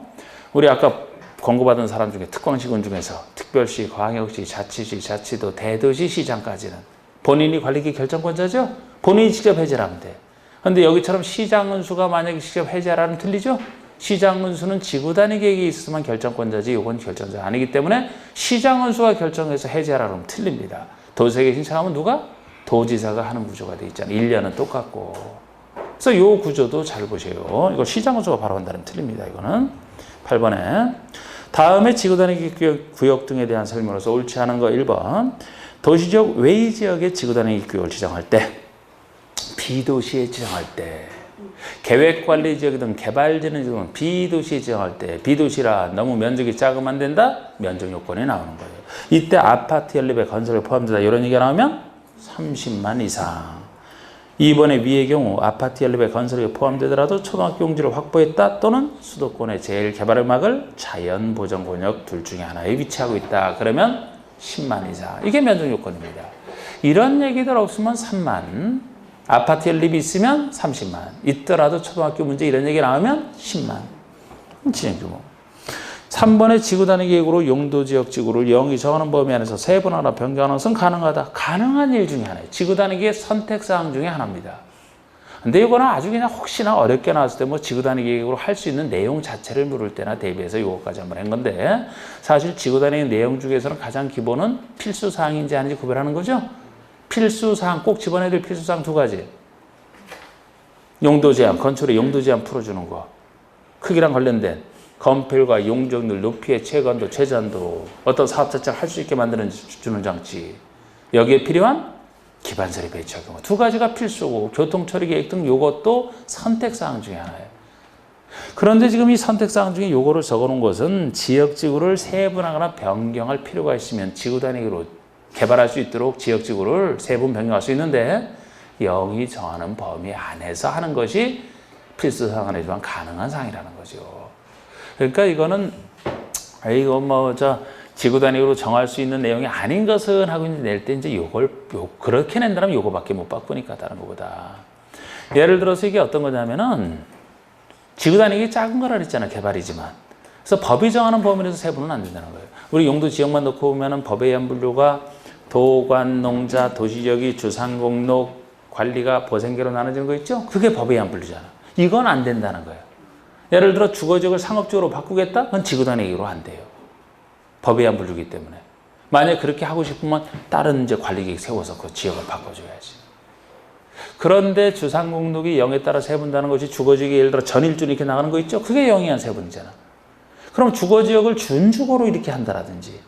우리 아까 권고받은 사람 중에 특광시군 중에서 특별시, 광역시, 자치시, 자치도, 대도시, 시장까지는 본인이 관리기 결정권자죠? 본인이 직접 해제를 하면 돼. 그런데 여기처럼 시장은수가 만약에 직접 해제하라면 틀리죠? 시장은수는 지구단위 계획이 있으면 결정권자지 이건 결정자 아니기 때문에 시장은수가 결정해서 해제하라 그러면 틀립니다. 도지사에게 신청하면 누가? 도지사가 하는 구조가 돼 있잖아요. 1년은 똑같고. 그래서 이 구조도 잘 보세요. 이거 시장은수가 바로 한다면 틀립니다. 이거는. 8번에 다음에 지구단위 구역 등에 대한 설명으로서 옳지 않은 거 1번 도시적 외의 지역의 지구단위 구역을 지정할 때 비도시에 지정할 때 계획관리지역이든 개발지는 비도시에 지정할 때 비도시라 너무 면적이 작으면 안 된다? 면적 요건이 나오는 거예요. 이때 아파트 연립에 건설에 포함되다 이런 얘기가 나오면 30만 이상. 2번의 위의 경우 아파트 연립에 건설이 포함되더라도 초등학교 용지를 확보했다 또는 수도권의 제일 개발을 막을 자연보전구역 둘 중에 하나에 위치하고 있다. 그러면 10만 이상. 이게 면적 요건입니다. 이런 얘기들 없으면 3만. 아파트 연립이 있으면 30만. 있더라도 초등학교 문제 이런 얘기 나오면 10만. 진행규모. 3번의 지구단위 계획으로 용도지역 지구를 영이 정하는 범위 안에서 세분화나 변경하는 것은 가능하다. 가능한 일 중에 하나예요. 지구단위 계획 선택사항 중에 하나입니다. 근데 이거는 아주 그냥 혹시나 어렵게 나왔을 때 지구단위 계획으로 할 수 있는 내용 자체를 물을 때나 대비해서 이거까지 한번 한 건데 사실 지구단위 내용 중에서는 가장 기본은 필수사항인지 아닌지 구별하는 거죠. 필수사항 꼭 집어내야 될 필수사항 두 가지. 용도 제한, 건축의 용도 제한 풀어주는 거. 크기랑 관련된 건폐율과 용적률, 높이의 최건도, 최전도, 어떤 사업 자체를 할 수 있게 만드는 주는 장치. 여기에 필요한 기반설의 배치할 경우. 두 가지가 필수고 교통처리 계획 등 이것도 선택사항 중에 하나예요. 그런데 지금 이 선택사항 중에 요거를 적어놓은 것은 지역지구를 세분하거나 변경할 필요가 있으면 지구 단위로 개발할 수 있도록 지역지구를 세분 변경할 수 있는데 여기 정하는 범위 안에서 하는 것이 필수사항은 아니지만 가능한 사항이라는 거죠. 그러니까 이거는 이거 뭐 지구 단위로 정할 수 있는 내용이 아닌 것은 하고 낼 때 이제 그렇게 낸다면 요거밖에 못 바꾸니까 다른 것보다. 예를 들어서 이게 어떤 거냐면은 지구 단위가 작은 거라 그랬잖아, 개발이지만. 그래서 법이 정하는 범위 내에서 세분은 안 된다는 거예요. 우리 용도 지역만 놓고 보면은 법에 의한 분류가 도관, 농자, 도시지역이 주상공록 관리가 보생계로 나눠지는 거 있죠? 그게 법에 의한 분류잖아. 이건 안 된다는 거예요. 예를 들어 주거지역을 상업지역으로 바꾸겠다? 그건 지구 단위로 안 돼요. 법에 의한 분류기 때문에. 만약에 그렇게 하고 싶으면 다른 이제 관리계획 세워서 그 지역을 바꿔줘야지. 그런데 주상공록이 0에 따라 세분다는 것이 주거지역이 예를 들어 전일준 이렇게 나가는 거 있죠? 그게 0이 한 세분이잖아. 그럼 주거지역을 준주거로 이렇게 한다라든지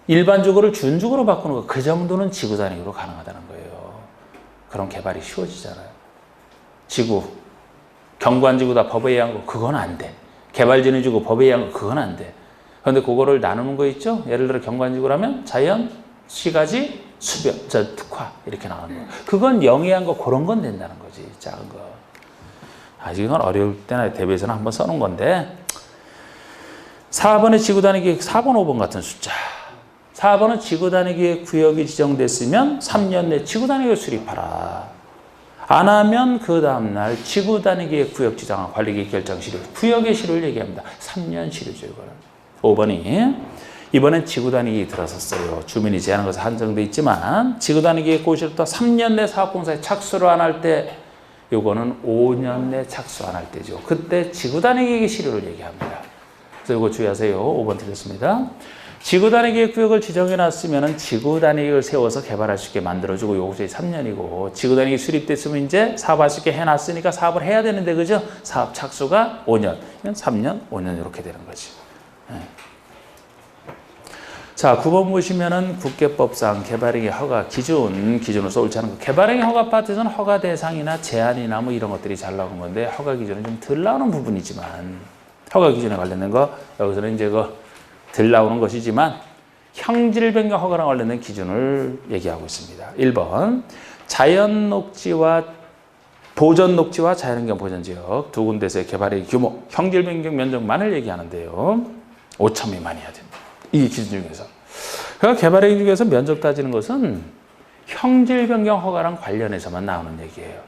일반주거를 준주거로 바꾸는 거, 그 정도는 지구 단위로 가능하다는 거예요. 그럼 개발이 쉬워지잖아요. 지구, 경관지구다 법에 의한 거, 그건 안 돼. 개발진위지구 법에 의한 거, 그건 안 돼. 그런데 그거를 나누는 거 있죠? 예를 들어 경관지구라면 자연, 시가지, 수변, 특화 이렇게 나가는 거. 그건 영위한 거 그런 건 된다는 거지. 작은 거. 아직 이건 어려울 때나 대비해서는 한번 써놓은 건데 4번의 지구 단위 계획 4번, 5번 같은 숫자. 4번은 지구 단위 계획 구역이 지정됐으면 3년 내 지구 단위 계획 수립하라. 안 하면 그 다음날 지구 단위 계획 구역 지정한 관리계획 결정 시효, 구역의 시효를 얘기합니다. 3년 시효죠, 이거는. 5번이 이번엔 지구 단위 계획이 들어섰어요. 주민이 제한한 것은 한정돼 있지만 지구 단위 계획 고시로부터 3년 내 사업공사에 착수를 안 할 때, 요거는 5년 내 착수 안 할 때죠. 그때 지구 단위 계획의 시효를 얘기합니다. 그래서 이거 주의하세요. 5번 틀렸습니다. 지구 단위 계획 구역을 지정해 놨으면 지구 단위 계획을 세워서 개발할 수 있게 만들어주고 요것이 3년이고 지구 단위 계획 수립됐으면 이제 사업할 수 있게 해놨으니까 사업을 해야 되는데, 그죠? 사업 착수가 5년, 3년, 5년 이렇게 되는 거지. 네. 자, 9번 보시면은 국계법상 개발행위 허가 기준으로서 옳지 않은 거. 개발행위 허가 파트에서는 허가 대상이나 제한이나 뭐 이런 것들이 잘 나오는 건데 허가 기준은 좀 덜 나오는 부분이지만 허가 기준에 관련된 거 여기서는 이제 덜 나오는 것이지만 형질 변경 허가랑 관련된 기준을 얘기하고 있습니다. 1번 자연 녹지와 보전 녹지와 자연환경 보전지역 두 군데서의 개발의 규모, 형질 변경 면적만을 얘기하는데요. 5천 미만이어야 됩니다. 이 기준 중에서. 그러니까 개발의 중에서 면적 따지는 것은 형질 변경 허가랑 관련해서만 나오는 얘기예요.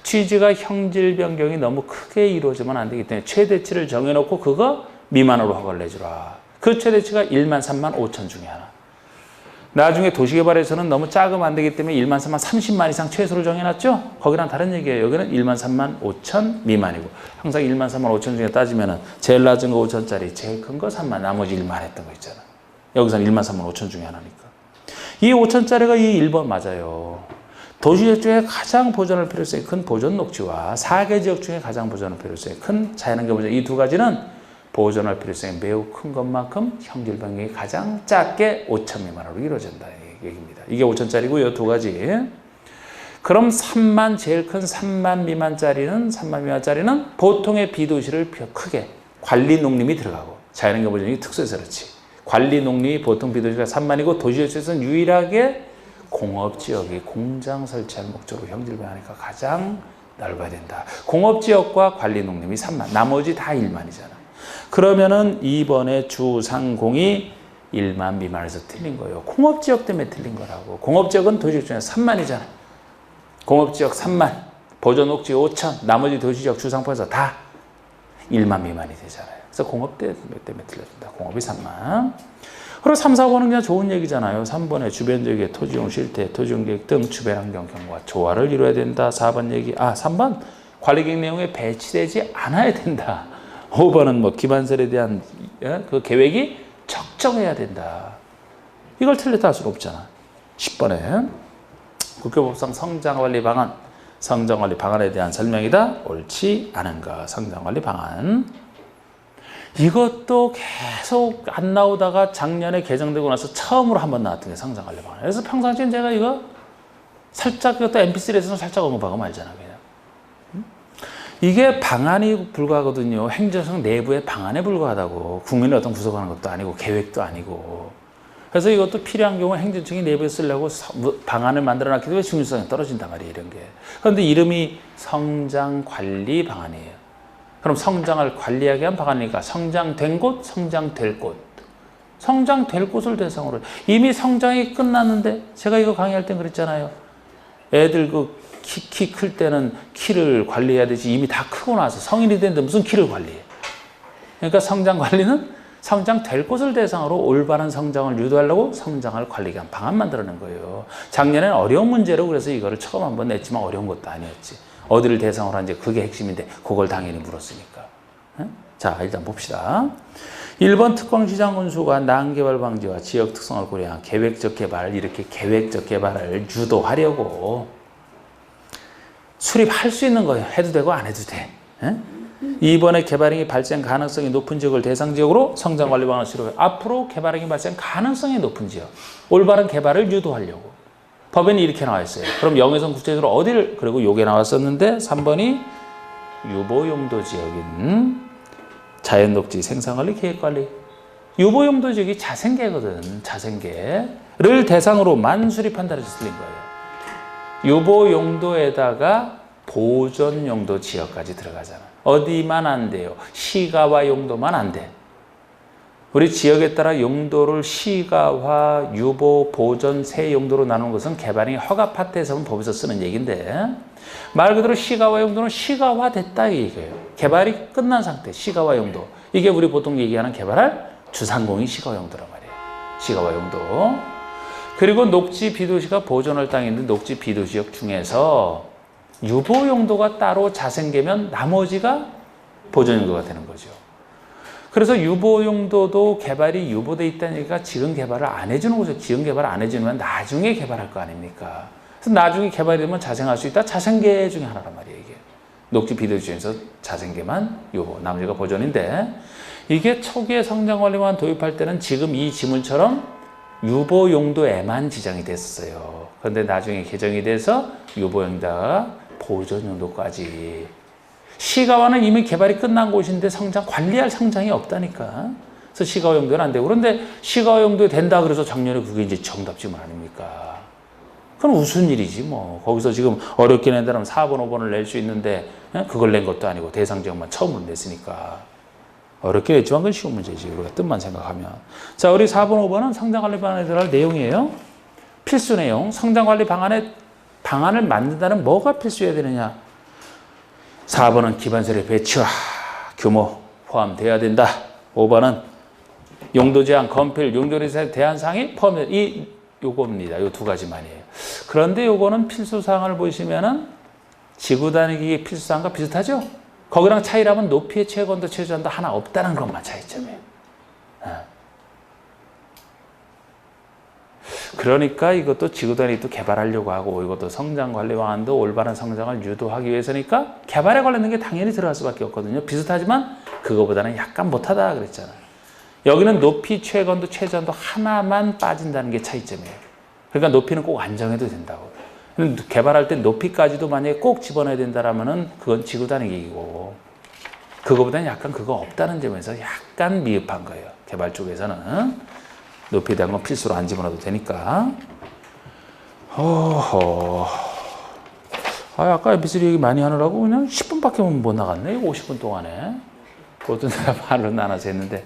취지가 형질 변경이 너무 크게 이루어지면 안 되기 때문에 최대치를 정해놓고 그거 미만으로 허가를 내주라. 그 최대치가 1만 3만 5천 중에 하나. 나중에 도시개발에서는 너무 작으면 안 되기 때문에 1만 3만 30만 이상 최소를 정해놨죠? 거기랑 다른 얘기예요. 여기는 1만 3만 5천 미만이고 항상 1만 3만 5천 중에 따지면 제일 낮은 거 5천짜리, 제일 큰 거 3만, 나머지 1만 했던 거 있잖아. 여기서는 1만 3만 5천 중에 하나니까. 이 5천짜리가 이 1번 맞아요. 도시지역 중에 가장 보존할 필요성이 큰 보존 녹지와 4개 지역 중에 가장 보존할 필요성이 큰 자연환경 보전, 이 두 가지는 보존할 필요성이 매우 큰 것만큼 형질 변경이 가장 작게 5천 미만으로 이루어진다 이 얘기입니다. 이게 5천짜리고요. 두 가지. 그럼 3만, 제일 큰 3만 미만짜리는 보통의 비도시를 크게 관리 농림이 들어가고 자연환경 보전이 특수해서 그렇지. 관리 농림이 보통 비도시가 3만이고 도시지역에서는 유일하게 공업지역이 공장 설치할 목적으로 형질 변하니까 가장 넓어야 된다. 공업지역과 관리 농림이 3만, 나머지 다 1만이잖아. 그러면은 2번의 주상공이 1만 미만에서 틀린 거예요. 공업지역 때문에 틀린 거라고. 공업지역은 도시지역 중에 3만이잖아. 공업지역 3만, 보존녹지 5천, 나머지 도시지역 주상포에서 다 1만 미만이 되잖아요. 그래서 공업 때문에 틀렸습니다. 공업이 3만. 그리고 3, 4번은 그냥 좋은 얘기잖아요. 3번에 주변지역의 토지용 실태, 토지용 계획 등 주변 환경 경과 조화를 이루어야 된다. 4번 얘기. 3번 관리계획 내용에 배치되지 않아야 된다. 5번은 뭐 기반설에 대한 그 계획이 적정해야 된다. 이걸 틀렸다 할 수는 없잖아. 10번에 국회법상 성장관리 방안, 성장관리 방안에 대한 설명이다. 옳지 않은 거. 성장관리 방안. 이것도 계속 안 나오다가 작년에 개정되고 나서 처음으로 한번 나왔던 게 성장관리 방안. 그래서 평상시에 제가 이거 살짝 이것도 MP3에서는 살짝 언급하고 말잖아. 그냥. 이게 방안이 불과하거든요. 행정성 내부의 방안에 불과하다고. 국민의 어떤 구속하는 것도 아니고 계획도 아니고. 그래서 이것도 필요한 경우 행정청이 내부에 쓰려고 방안을 만들어놨기 때문에 중요성이 떨어진단 말이에요. 이런 게. 그런데 이름이 성장관리 방안이에요. 그럼 성장을 관리하게 한 방안이니까 성장된 곳, 성장될 곳. 성장될 곳을 대상으로. 이미 성장이 끝났는데 제가 이거 강의할 땐 그랬잖아요. 애들 키 클 때는 키를 관리해야 되지 이미 다 크고 나서 성인이 됐는데 무슨 키를 관리해. 그러니까 성장 관리는 성장될 곳을 대상으로 올바른 성장을 유도하려고 성장을 관리하게 한 방안 만들어낸 거예요. 작년에는 어려운 문제로 그래서 이거를 처음 한번 냈지만 어려운 것도 아니었지. 어디를 대상으로 한지 그게 핵심인데 그걸 당연히 물었으니까. 자, 일단 봅시다. 1번 특광시장 운수가 난개발 방지와 지역 특성을 고려한 계획적 개발, 이렇게 계획적 개발을 유도하려고 수립할 수 있는 거예요. 해도 되고 안 해도 돼. 이번에 개발행위 발생 가능성이 높은 지역을 대상지역으로 성장관리 방안을 수립해 앞으로 개발행위 발생 가능성이 높은 지역, 올바른 개발을 유도하려고. 법에는 이렇게 나와 있어요. 그럼 영해선 구체적으로 어디를, 그리고 요게 나왔었는데 3번이 유보용도 지역인 자연녹지 생산관리 계획관리. 유보용도 지역이 자생계거든. 자생계를 대상으로만 수립한다 해서 틀린 거예요. 유보용도에다가 보존용도 지역까지 들어가잖아. 어디만 안 돼요? 시가화 용도만 안 돼. 우리 지역에 따라 용도를 시가화, 유보, 보존 세 용도로 나누는 것은 개발행위 허가 파트에서는 법에서 쓰는 얘기인데 말 그대로 시가화 용도는 시가화됐다 이 얘기예요. 개발이 끝난 상태, 시가화 용도. 이게 우리 보통 얘기하는 개발할 주상공인 시가화 용도란 말이에요. 시가화 용도. 그리고 녹지 비도시가 보존할 땅이 있는데 녹지 비도시역 중에서 유보 용도가 따로 자생계면 나머지가 보존 용도가 되는 거죠. 그래서 유보 용도도 개발이 유보돼 있다니까 지금 개발을 안 해주는 거죠. 지금 개발을 안 해주면 나중에 개발할 거 아닙니까? 그래서 나중에 개발이 되면 자생할 수 있다. 자생계 중에 하나란 말이에요. 이게 녹지 비도시 중에서 자생계만 유보, 나머지가 보존인데 이게 초기에 성장관리만 도입할 때는 지금 이 지문처럼 유보 용도에만 지정이 됐어요. 그런데 나중에 개정이 돼서 유보 용도가 보존 용도까지. 시가화는 이미 개발이 끝난 곳인데 관리할 성장이 없다니까. 그래서 시가화 용도는 안 되고. 그런데 시가화 용도 된다 그래서 작년에 그게 이제 정답 지문 아닙니까? 그건 무슨 일이지 뭐. 거기서 지금 어렵게 낸다면 4번, 5번을 낼 수 있는데 그걸 낸 것도 아니고 대상 지역만 처음으로 냈으니까. 어렵게 냈지만 그건 쉬운 문제지. 우리가 뜻만 생각하면. 자, 우리 4번, 5번은 성장관리 방안에 들어갈 내용이에요. 필수 내용. 성장관리 방안을 만든다는 뭐가 필수해야 되느냐. 4번은 기반세력 배치와 규모 포함되어야 된다. 5번은 용도 제한, 건필, 용도에 대한 사항이 포함된 요겁니다. 요 두 가지만이에요. 그런데 요거는 필수사항을 보시면은 지구 다니기 필수사항과 비슷하죠? 거기랑 차이라면 높이의 최건도 최저한도 하나 없다는 것만 차이점이에요. 그러니까 이것도 지구 단위도 개발하려고 하고 이것도 성장관리 방안도 올바른 성장을 유도하기 위해서니까 개발에 관련된 게 당연히 들어갈 수밖에 없거든요. 비슷하지만 그거보다는 약간 못하다 그랬잖아요. 여기는 높이, 최건도, 최저한도 하나만 빠진다는 게 차이점이에요. 그러니까 높이는 꼭 안 정해도 된다고. 개발할 때 높이까지도 만약에 꼭 집어넣어야 된다라면은 그건 지구 단위 얘기고 그거보다는 약간 그거 없다는 점에서 약간 미흡한 거예요. 개발 쪽에서는 높이에 대한 건 필수로 안 집어넣어도 되니까. 아까 MP3 얘기 많이 하느라고 그냥 10분밖에 못 나갔네. 50분 동안에. 그것도 내가 반으로 나눠서 했는데.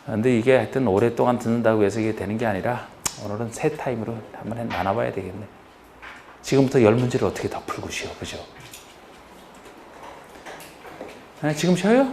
근데 이게 하여튼 오랫동안 듣는다고 해서 이게 되는 게 아니라 오늘은 세 타임으로 한번 나눠봐야 되겠네. 지금부터 10문제를 어떻게 더 풀고 쉬어, 그죠? 지금 쉬어요?